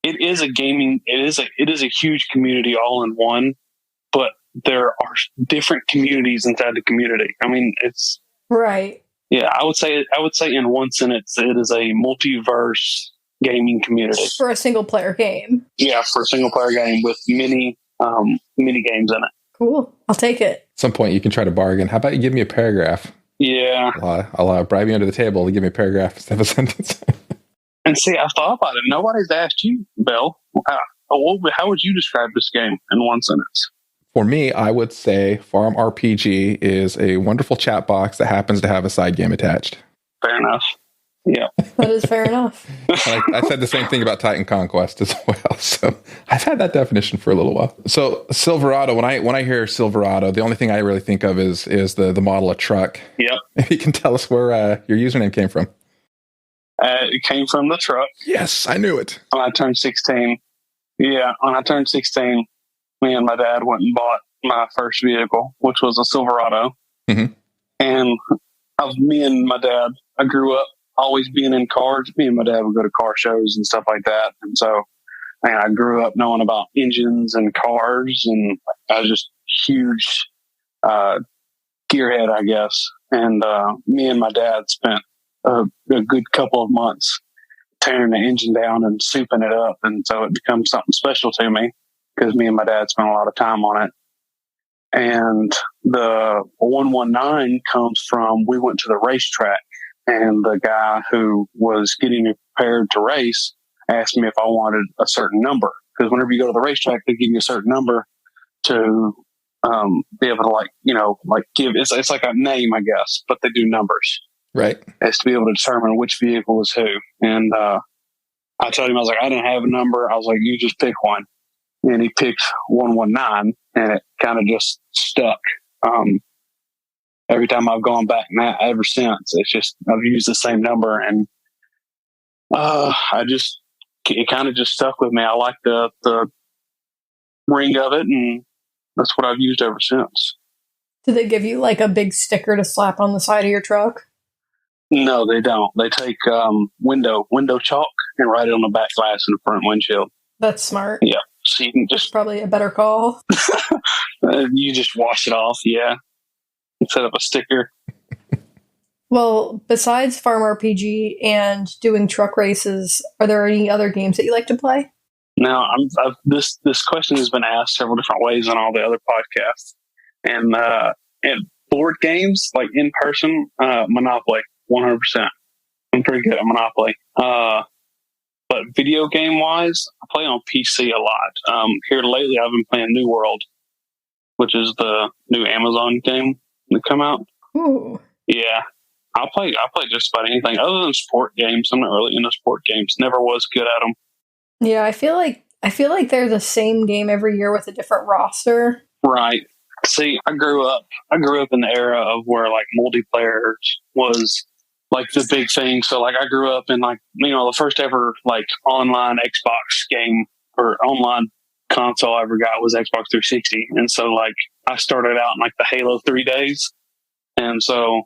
it is a huge community all in one, but there are different communities inside the community. I mean, it's right. Yeah, I would say in one sentence, it is a multiverse gaming community for a single player game. Yeah, for a single player game with many games in it. Cool. I'll take it. At some point, you can try to bargain. How about you give me a paragraph? Yeah. I'll bribe you under the table to give me a paragraph instead of a sentence. And see, I thought about it. Nobody's asked you, Bill. How would you describe this game in one sentence? For me, I would say Farm RPG is a wonderful chat box that happens to have a side game attached. Fair enough. Yeah. That is fair enough. I said the same thing about Titan Conquest as well. So I've had that definition for a little while. So Silverado, when I hear Silverado, the only thing I really think of is the model of truck. Yep. If you can tell us where your username came from. It came from the truck. Yes, I knew it. When I turned 16. Yeah, when I turned 16, me and my dad went and bought my first vehicle, which was a Silverado. Mm-hmm. And of me and my dad, I grew up always being in cars. Me and my dad would go to car shows and stuff like that. And so I grew up knowing about engines and cars, and I was just huge gearhead, I guess. And me and my dad spent a good couple of months tearing the engine down and souping it up, and so it becomes something special to me because me and my dad spent a lot of time on it. And the 119 comes from, we went to the racetrack, and the guy who was getting me prepared to race asked me if I wanted a certain number, because whenever you go to the racetrack, they give you a certain number to be able to give, it's like a name, I guess, but they do numbers. Right. As to be able to determine which vehicle was who. And I told him, I was like, I didn't have a number. I was like, you just pick one. And he picked 119, and it kind of just stuck. Every time I've gone back now, ever since, it's just, I've used the same number, and it kind of just stuck with me. I like the ring of it, and that's what I've used ever since. Do they give you like a big sticker to slap on the side of your truck? No, they don't. They take window chalk and write it on the back glass in the front windshield. That's smart. Yeah. So you can just... Probably a better call. You just wash it off, yeah. Instead of a sticker. Well, besides Farm RPG and doing truck races, are there any other games that you like to play? Now, this question has been asked several different ways on all the other podcasts. And board games, like in person, Monopoly, 100%. I'm pretty good at Monopoly. But video game wise, I play on PC a lot. Here lately, I've been playing New World, which is the new Amazon game that come out. Ooh. Yeah, I play just about anything other than sport games. I'm not really into sport games. Never was good at them. Yeah, I feel like they're the same game every year with a different roster. Right. See, I grew up in the era of where like multiplayer was like the big thing. So like I grew up in like, the first ever like online Xbox game or online console I ever got was Xbox 360. And so like I started out in like the Halo 3 days. And so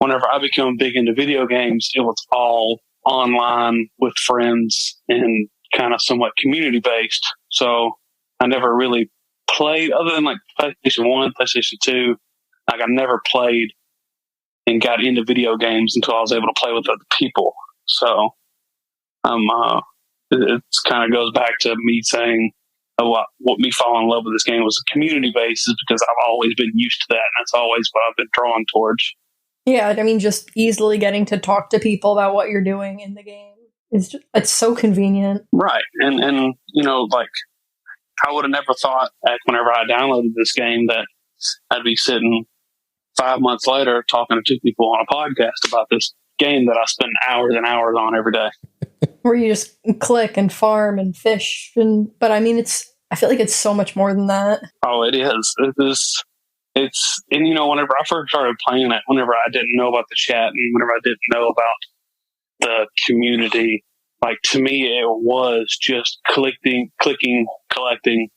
whenever I became big into video games, it was all online with friends and kind of somewhat community based. So I never really played other than like PlayStation 1, PlayStation 2. Like I never played and got into video games until I was able to play with other people. So it kind of goes back to me saying what me falling in love with this game was the community base, is because I've always been used to that, and that's always what I've been drawn towards. Yeah, I mean, just easily getting to talk to people about what you're doing in the game it's so convenient. Right. And like I would have never thought back whenever I downloaded this game that I'd be sitting 5 months later talking to two people on a podcast about this game that I spend hours and hours on every day. Where you just click and farm and fish. But I mean, I feel like it's so much more than that. Oh, it is. Whenever I first started playing it, whenever I didn't know about the chat and whenever I didn't know about the community, like to me, it was just clicking, collecting,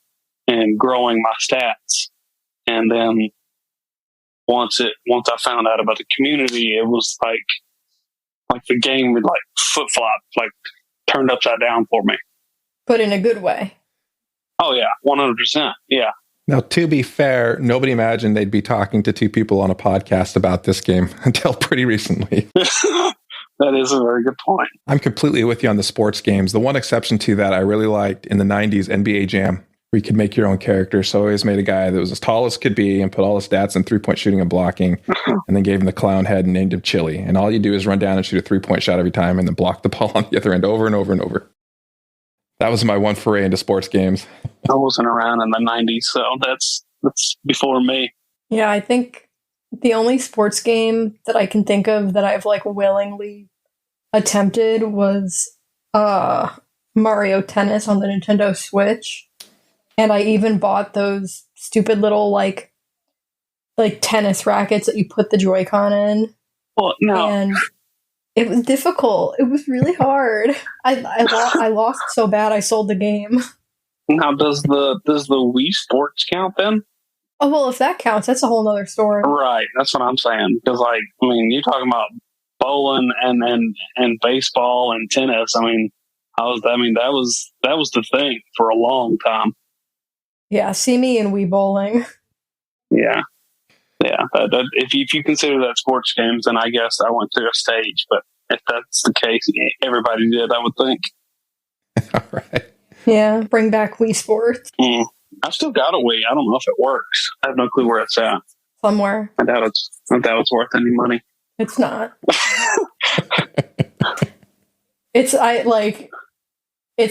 and growing my stats. And then once I found out about the community, it was like the game would like flip flop, like turned upside down for me. But in a good way. Oh yeah, 100%. Yeah. Now, to be fair, nobody imagined they'd be talking to two people on a podcast about this game until pretty recently. That is a very good point. I'm completely with you on the sports games. The one exception to that I really liked in the 90s, NBA Jam, where you could make your own character. So I always made a guy that was as tall as could be and put all his stats in three-point shooting and blocking, and then gave him the clown head and named him Chili. And all you do is run down and shoot a three-point shot every time and then block the ball on the other end over and over and over. That was my one foray into sports games. I wasn't around in the 90s, so that's before me. Yeah, I think the only sports game that I can think of that I've like willingly attempted was Mario Tennis on the Nintendo Switch. And I even bought those stupid little like tennis rackets that you put the Joy-Con in. Well, no. And it was difficult. It was really hard. I lost so bad I sold the game. Now, does the Wii Sports count then? Oh, well, if that counts, that's a whole nother story. Right, that's what I'm saying. Because, you're talking about bowling and baseball and tennis. I mean, That was the thing for a long time. Yeah, see me in Wii bowling. Yeah. If you consider that sports games, then I guess I went through a stage. But if that's the case, everybody did, I would think. All right. Yeah, bring back Wii Sports. I've still got a Wii. I don't know if it works. I have no clue where it's at. Somewhere. I doubt it's worth any money. It's not. It's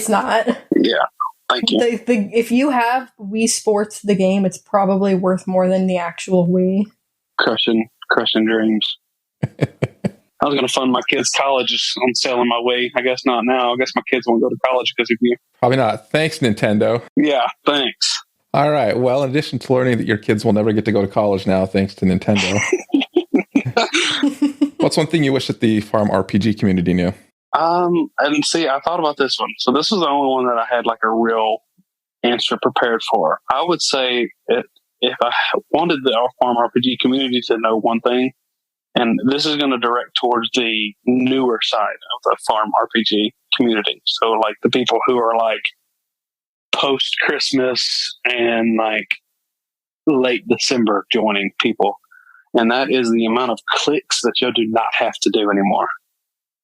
not. Yeah. Thank you. If you have Wii Sports, the game, it's probably worth more than the actual Wii. Crushing dreams. I was going to fund my kids' colleges on selling my Wii. I guess not now. I guess my kids won't go to college because of you. Probably not. Thanks, Nintendo. Yeah, thanks. All right. Well, in addition to learning that your kids will never get to go to college now, thanks to Nintendo, what's one thing you wish that the farm RPG community knew? And see, I thought about this one. So this was the only one that I had like a real answer prepared for. I would say if I wanted the farm RPG community to know one thing, and this is going to direct towards the newer side of the farm RPG community. So like the people who are like post Christmas and like late December joining people. And that is the amount of clicks that you do not have to do anymore.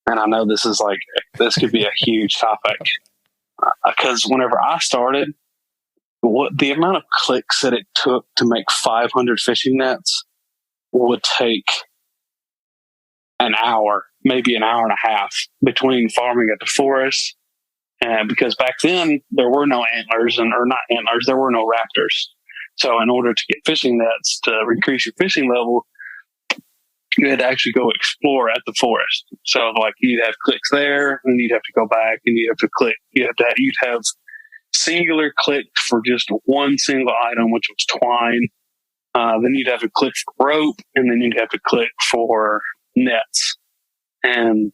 And I know this could be a huge topic because whenever I started, what the amount of clicks that it took to make 500 fishing nets would take an hour, maybe an hour and a half between farming at the forest. And because back then there were no antlers there were no raptors. So in order to get fishing nets to increase your fishing level, you had to actually go explore at the forest. So like you'd have clicks there, and you'd have to go back, and you'd have to click. You'd have singular click for just one single item, which was twine. Then you'd have to click for rope, and then you'd have to click for nets. And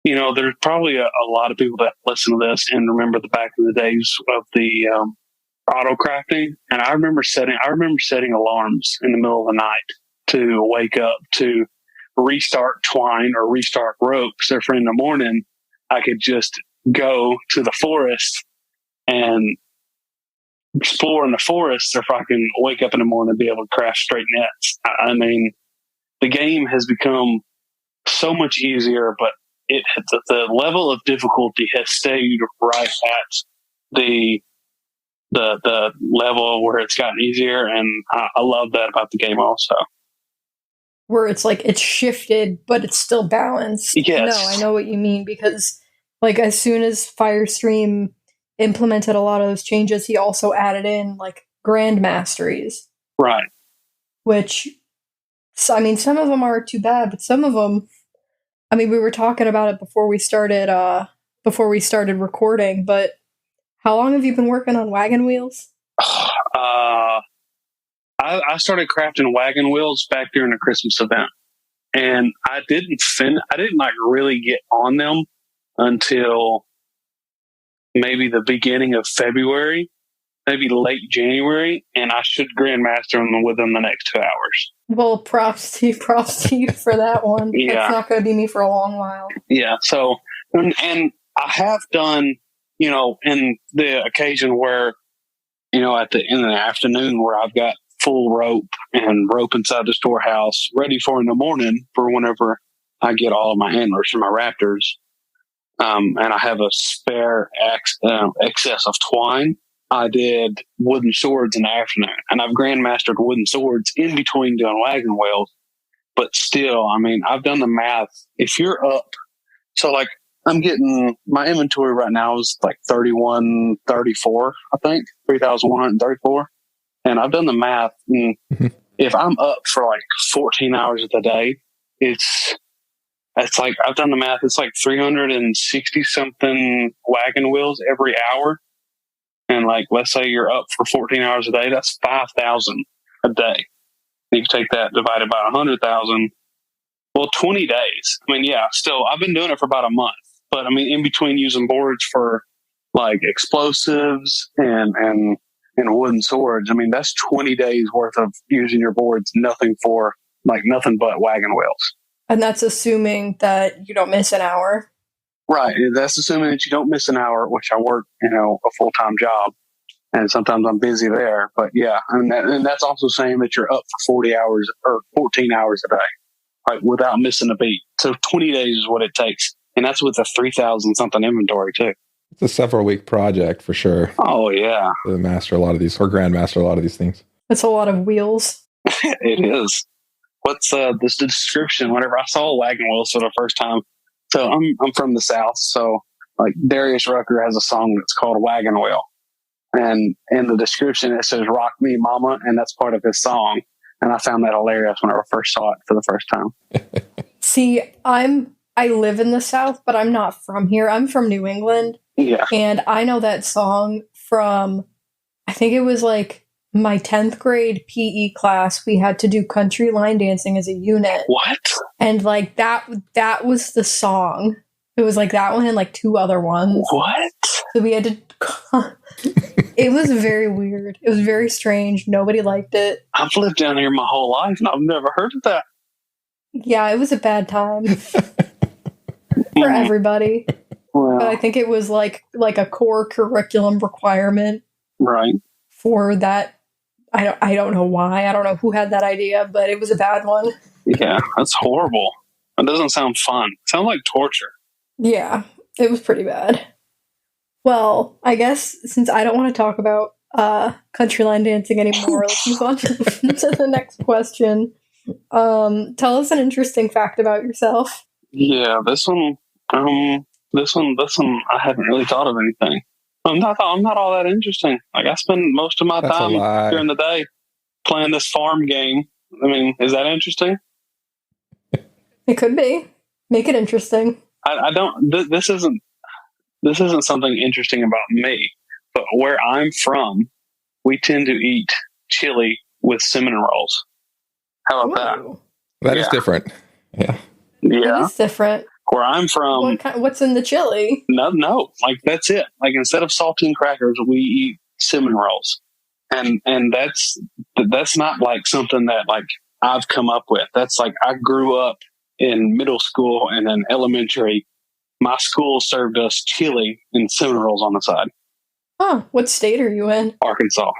there's probably a lot of people that listen to this and remember the back in the days of the auto crafting. And I remember setting alarms in the middle of the night to wake up to restart twine or restart rope. So for in the morning, I could just go to the forest and explore in the forest, or if I can wake up in the morning and be able to craft straight nets. I mean, the game has become so much easier, but the level of difficulty has stayed right at the level where it's gotten easier, and I love that about the game also. Where it's like it's shifted, but it's still balanced. Yes. No, I know what you mean, because like as soon as Firestream implemented a lot of those changes, he also added in like grand masteries. Right. Which, I mean, some of them aren't too bad, but some of them, I mean, we were talking about it before we started recording, but how long have you been working on Wagon Wheels? I started crafting Wagon Wheels back during a Christmas event, and I didn't like really get on them until maybe the beginning of February, maybe late January, and I should grandmaster them within the next 2 hours. Well, props to you for that one. Yeah. That's not going to be me for a long while. Yeah. So, and I have done, in the occasion where, in the afternoon where I've got full rope and rope inside the storehouse ready for in the morning for whenever I get all of my antlers from my raptors. And I have a spare excess of twine. I did wooden swords in the afternoon, and I've grandmastered wooden swords in between doing Wagon Wheels. But still, I mean, I've done the math. If you're up, so like I'm getting my inventory right now is like 3134, I think 3,134. And I've done the math. And if I'm up for like 14 hours of the day, it's like, I've done the math. It's like 360 something Wagon Wheels every hour. And like, let's say you're up for 14 hours a day, that's 5,000 a day. You can take that divided by 100,000. Well, 20 days. I mean, yeah, still, I've been doing it for about a month. But I mean, in between using boards for like explosives and wooden swords, I mean, that's 20 days worth of using your boards, nothing but Wagon Wheels. And that's assuming that you don't miss an hour. Right. That's assuming that you don't miss an hour, which I work, a full-time job. And sometimes I'm busy there. But yeah, and that's also saying that you're up for 40 hours or 14 hours a day, right, without missing a beat. So 20 days is what it takes. And that's with a 3,000 something inventory too. It's a several week project for sure. Oh yeah. To master a lot of these, or grandmaster a lot of these things. It's a lot of wheels. It is. What's this description? Whenever I saw Wagon Wheels for the first time, so I'm from the South, so like Darius Rucker has a song that's called Wagon Wheel, and in the description it says "Rock Me, Mama," and that's part of his song. And I found that hilarious when I first saw it for the first time. See, I live in the South, but I'm not from here. I'm from New England. Yeah, and I know that song from, I think it was like my 10th grade PE class. We had to do country line dancing as a unit. What? And like that was the song. It was like that one and like two other ones. What? So we had to. It was very weird. It was very strange. Nobody liked it. I've lived down here my whole life and I've never heard of that. Yeah, it was a bad time for everybody. Well, But I think it was like a core curriculum requirement right. for that. I don't know why. I don't know who had that idea, but it was a bad one. Yeah, that's horrible. It doesn't sound fun. It sounds like torture. Yeah, it was pretty bad. Well, I guess since I don't want to talk about country line dancing anymore, let's move on to the next question. Tell us an interesting fact about yourself. Yeah, this one, I haven't really thought of anything. I'm not all that interesting. Like I spend most of my time during the day playing this farm game. I mean, is that interesting? It could be. Make it interesting. I don't. This isn't something interesting about me. But where I'm from, we tend to eat chili with cinnamon rolls. How about Ooh. That is different. Yeah. that? It Yeah. is different. Where I'm from, What's in the chili? no, like that's it. Like instead of saltine crackers, we eat cinnamon rolls, and that's not like something that like I've come up with. That's like I grew up in middle school and then elementary. My school served us chili and cinnamon rolls on the side. Huh. What state are you in? Arkansas.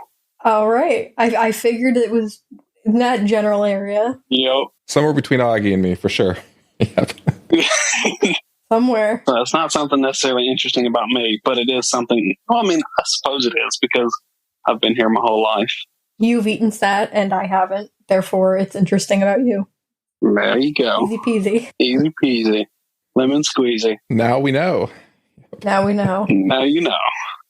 All right. I figured it was in that general area. Yep. Somewhere between Augie and me, for sure. Yep. Somewhere. So it's not something necessarily interesting about me, but it is something. Well, I mean, I suppose it is because I've been here my whole life. You've eaten that and I haven't. Therefore, it's interesting about you. There you go. Easy peasy. Easy peasy. Lemon squeezy. Now we know. Now we know. Now you know.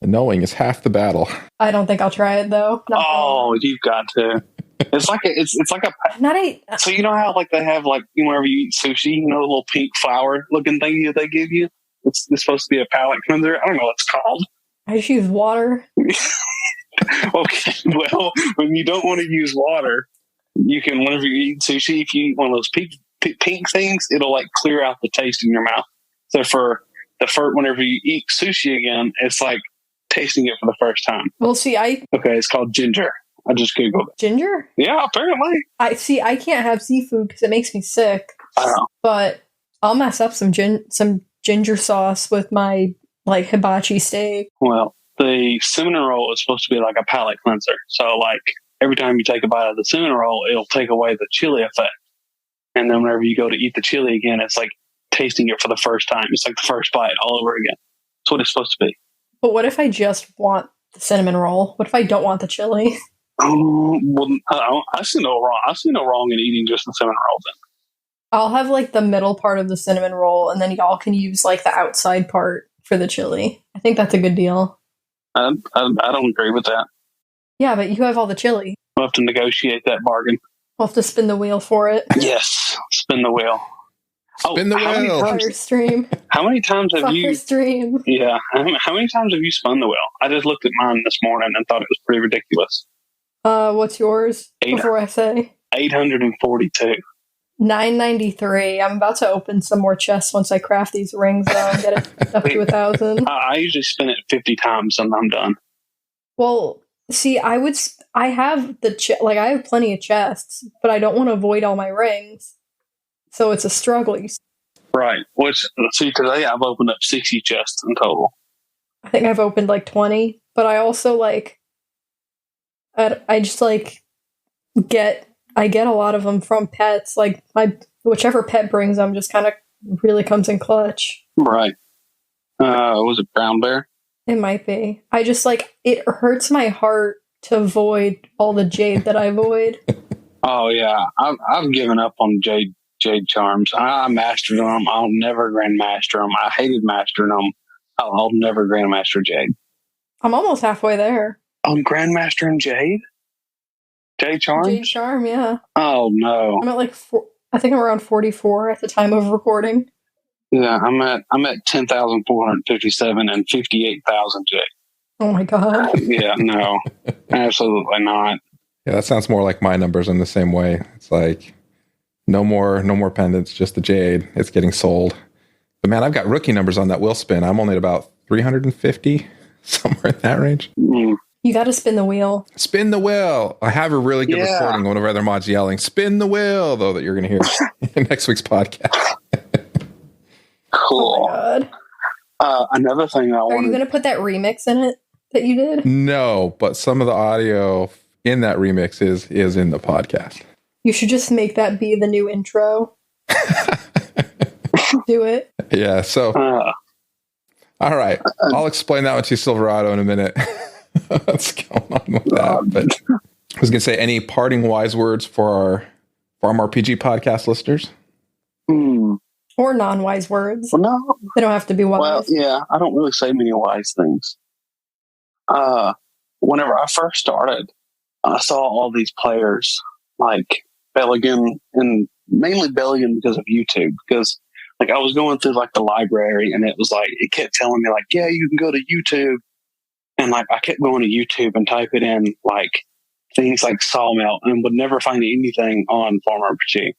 And knowing is half the battle. I don't think I'll try it though. Oh, you've got to. It's like a. So you know how like they have like whenever you eat sushi, the little pink flower looking thing that they give you. It's supposed to be a palate cleanser. I don't know what it's called. I just use water. Okay, well, when you don't want to use water, you can whenever you eat sushi, if you eat one of those pink things, it'll like clear out the taste in your mouth. So for the first, whenever you eat sushi again, it's like tasting it for the first time. Well, see, It's called ginger. I just Googled it. ginger? Yeah, apparently. I can't have seafood because it makes me sick. I don't know. But I'll mess up some ginger sauce with my like hibachi steak. Well, the cinnamon roll is supposed to be like a palate cleanser. So like every time you take a bite of the cinnamon roll, it'll take away the chili effect. And then whenever you go to eat the chili again, it's like tasting it for the first time. It's like the first bite all over again. That's what it's supposed to be. But what if I just want the cinnamon roll? What if I don't want the chili? Well, I see no wrong. I see no wrong in eating just the cinnamon roll. Then I'll have like the middle part of the cinnamon roll, and then y'all can use like the outside part for the chili. I think that's a good deal. I don't agree with that. Yeah, but you have all the chili. We'll have to negotiate that bargain. We'll have to spin the wheel for it. Yes, spin the wheel. Spin the wheel. Firestream. How many times have you? Firestream. Yeah. How many times have you spun the wheel? I just looked at mine this morning and thought it was pretty ridiculous. What's yours? Before I say 842. 993. I'm about to open some more chests once I craft these rings though and get it up to 1,000. I usually spin it 50 times and I'm done. Well, see, I have I have plenty of chests, but I don't want to avoid all my rings. So it's a struggle. Right. Which, see, today I've opened up 60 chests in total. I think I've opened like 20, but I also like, I just like I get a lot of them from pets. Like whichever pet brings them just kind of really comes in clutch. Right. Was it brown bear? It might be. I just like, it hurts my heart to avoid all the jade that I avoid. Oh yeah, I've given up on jade charms. I mastered them. I'll never grandmaster them. I hated mastering them. I'll never grandmaster jade. I'm almost halfway there. I'm grandmastering jade. Jade charms. Jade charm, yeah. Oh no. I'm at like I think I'm around 44 at the time of recording. Yeah, I'm at 10,457 and 58,000 jade. Oh my god. Yeah, no, absolutely not. Yeah, that sounds more like my numbers in the same way. It's like no more pendants, just the jade. It's getting sold. But man, I've got rookie numbers on that wheel spin. I'm only at about 350, somewhere in that range. Mm. You got to spin the wheel. Spin the wheel. I have a really good recording of one of our other mods yelling, "Spin the wheel," though, that you're going to hear in next week's podcast. Cool. Oh my god. Another thing I Are you going to put that remix in it that you did? No, but some of the audio in that remix is in the podcast. You should just make that be the new intro. Do it. Yeah, so all right. I'll explain that one to Silverado in a minute. What's going on with that? But I was going to say, any parting wise words for our Farm RPG podcast listeners? Or non-wise words. Well, no. They don't have to be wise. Well, yeah, I don't really say many wise things. Whenever I first started, I saw all these players like Bhelogan, and mainly Bhelogan because of YouTube. Because like I was going through like the library, and it was like it kept telling me like, yeah, you can go to YouTube, and like I kept going to YouTube and type it in like things like Sawmill, and would never find anything on Farm RPG.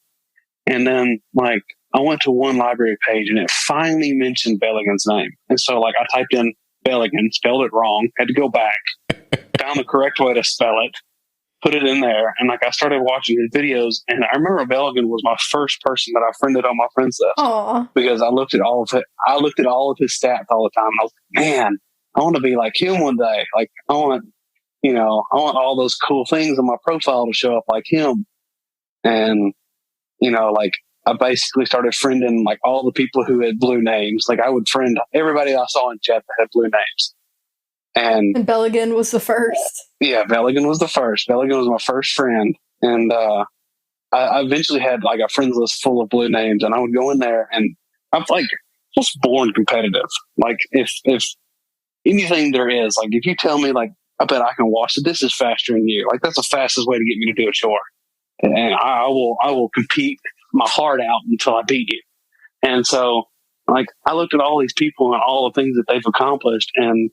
And then like I went to one library page, and it finally mentioned Bhelogan's name, and so like I typed in Bhelogan, spelled it wrong, had to go back, found the correct way to spell it, put it in there, and like I started watching his videos, and I remember Bhelogan was my first person that I friended on my friends list. Aww. Because I looked at all of it. I looked at all of his stats all the time. And I was like, man, I want to be like him one day. Like I want all those cool things on my profile to show up like him. And like I basically started friending like all the people who had blue names. Like I would friend everybody I saw in chat that had blue names. And Bhelogan was the first. Yeah, Bhelogan was the first. Bhelogan was my first friend. And I eventually had like a friends list full of blue names, and I would go in there, and I'm like just born competitive. Like if anything there is, like if you tell me like I bet I can wash it, this is faster than you. Like that's the fastest way to get me to do a chore. And I will compete my heart out until I beat you. And so like I looked at all these people and all the things that they've accomplished, and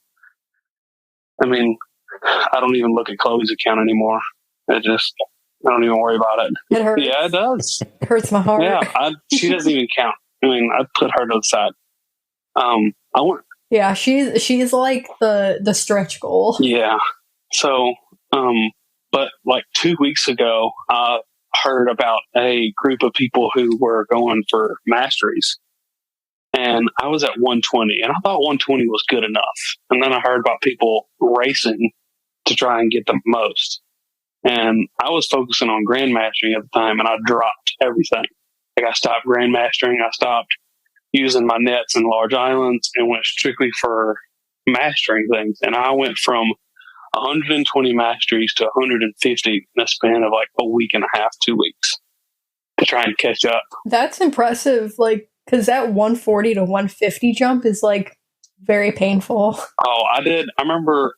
I mean, I don't even look at Chloe's account anymore. I don't even worry about it. It hurts. Yeah, it does. It hurts my heart. Yeah, she doesn't even count. I mean, I put her to the side. Yeah, she's like the stretch goal. Yeah. So, but like 2 weeks ago, I heard about a group of people who were going for masteries. And I was at 120, and I thought 120 was good enough. And then I heard about people racing to try and get the most. And I was focusing on grandmastering at the time, and I dropped everything. Like I stopped grandmastering, I stopped using my nets in large islands, and went strictly for mastering things. And I went from 120 masteries to 150 in a span of like a week and a half, 2 weeks to try and catch up. That's impressive. Like, because that 140 to 150 jump is like very painful. Oh, I remember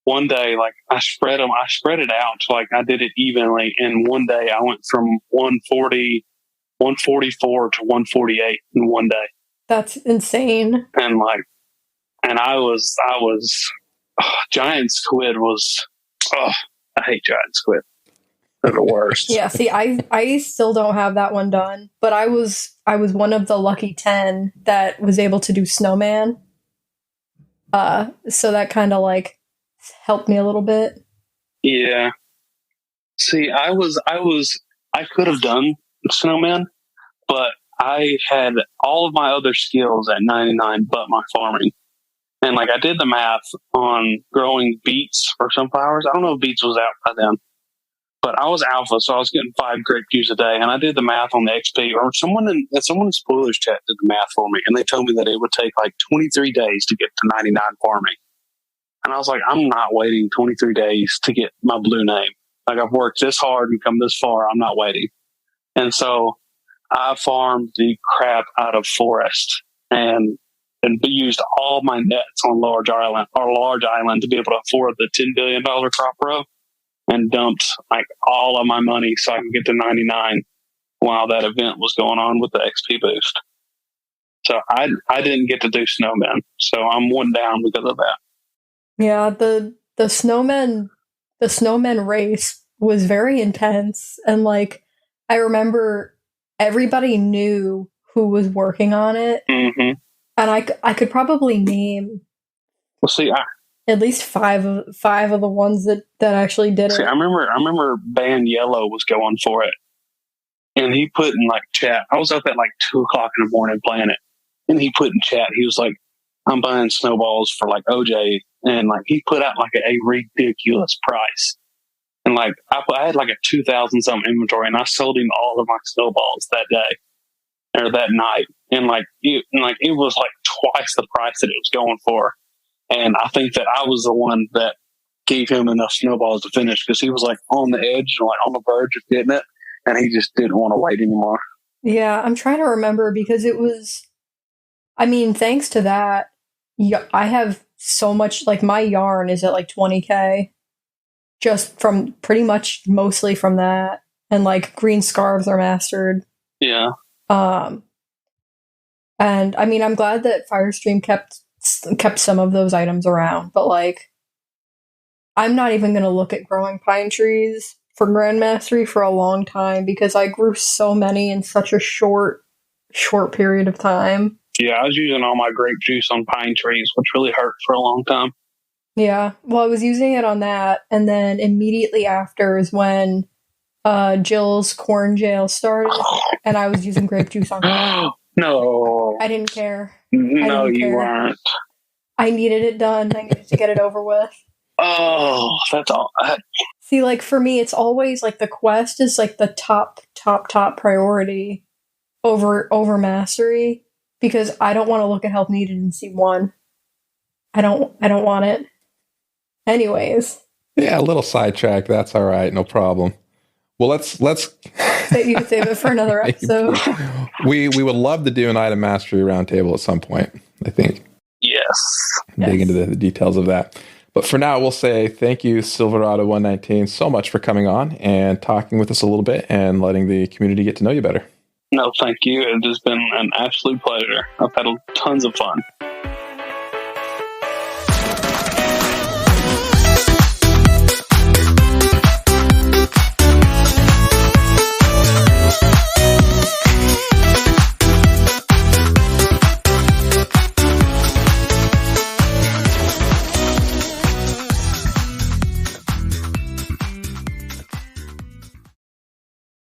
one day, like I spread it out. So like I did it evenly. And one day I went from 144 to 148 in one day. That's insane. And I was giant squid was, I hate giant squid. They're the worst. Yeah, see, I still don't have that one done, but I was one of the lucky 10 that was able to do snowman. So that kind of like helped me a little bit. Yeah. See, I could have done snowman, but I had all of my other skills at 99, but my farming. And like I did the math on growing beets or sunflowers. I don't know if beets was out by then, but I was alpha, so I was getting 5 grape juice a day. And I did the math on the XP, or someone in spoilers chat did the math for me, and they told me that it would take like 23 days to get to 99 farming. And I was like, I'm not waiting 23 days to get my blue name. Like I've worked this hard and come this far. I'm not waiting. And so I farmed the crap out of forest and used all my nets on large island to be able to afford the $10 billion crop row, and dumped like all of my money so I could get to 99 while that event was going on with the XP boost. So I didn't get to do snowmen. So I'm one down because of that. Yeah, the snowmen race was very intense, and like I remember everybody knew who was working on it, mm-hmm. and I could probably name at least five of the ones that actually did it. I remember Band Yellow was going for it, and he put in like chat. I was up at like 2:00 in the morning playing it, and he put in chat. He was like, "I'm buying snowballs for like OJ," and like he put out like a ridiculous price. And like I had like a 2,000 something inventory, and I sold him all of my snowballs that day or that night. And like it was like twice the price that it was going for. And I think that I was the one that gave him enough snowballs to finish, because he was like on the edge, like on the verge of getting it, and he just didn't want to wait anymore. Yeah, I'm trying to remember, because it was, I mean, thanks to that, I have so much, like my yarn is at like 20K. Just from pretty much mostly from that, and like green scarves are mastered. Yeah. And I mean, I'm glad that Firestream kept some of those items around, but like, I'm not even going to look at growing pine trees for Grandmastery for a long time, because I grew so many in such a short period of time. Yeah, I was using all my grape juice on pine trees, which really hurt for a long time. Yeah, well, I was using it on that, and then immediately after is when Jill's corn jail started, and I was using grape juice on that. No. I didn't care. No, you weren't. I needed it done. I needed to get it over with. Oh, that's all. See, like, for me, it's always, like, the quest is, like, the top priority over mastery, because I don't want to look at help needed and see 1. I don't want it. Anyways. Yeah, a little sidetrack. That's all right. No problem. Well, let's you can save it for another episode. We would love to do an item mastery roundtable at some point, I think. Yes. Dig into the details of that. But for now, we'll say thank you, Silverado119, so much for coming on and talking with us a little bit and letting the community get to know you better. No, thank you. It has been an absolute pleasure. I've had tons of fun.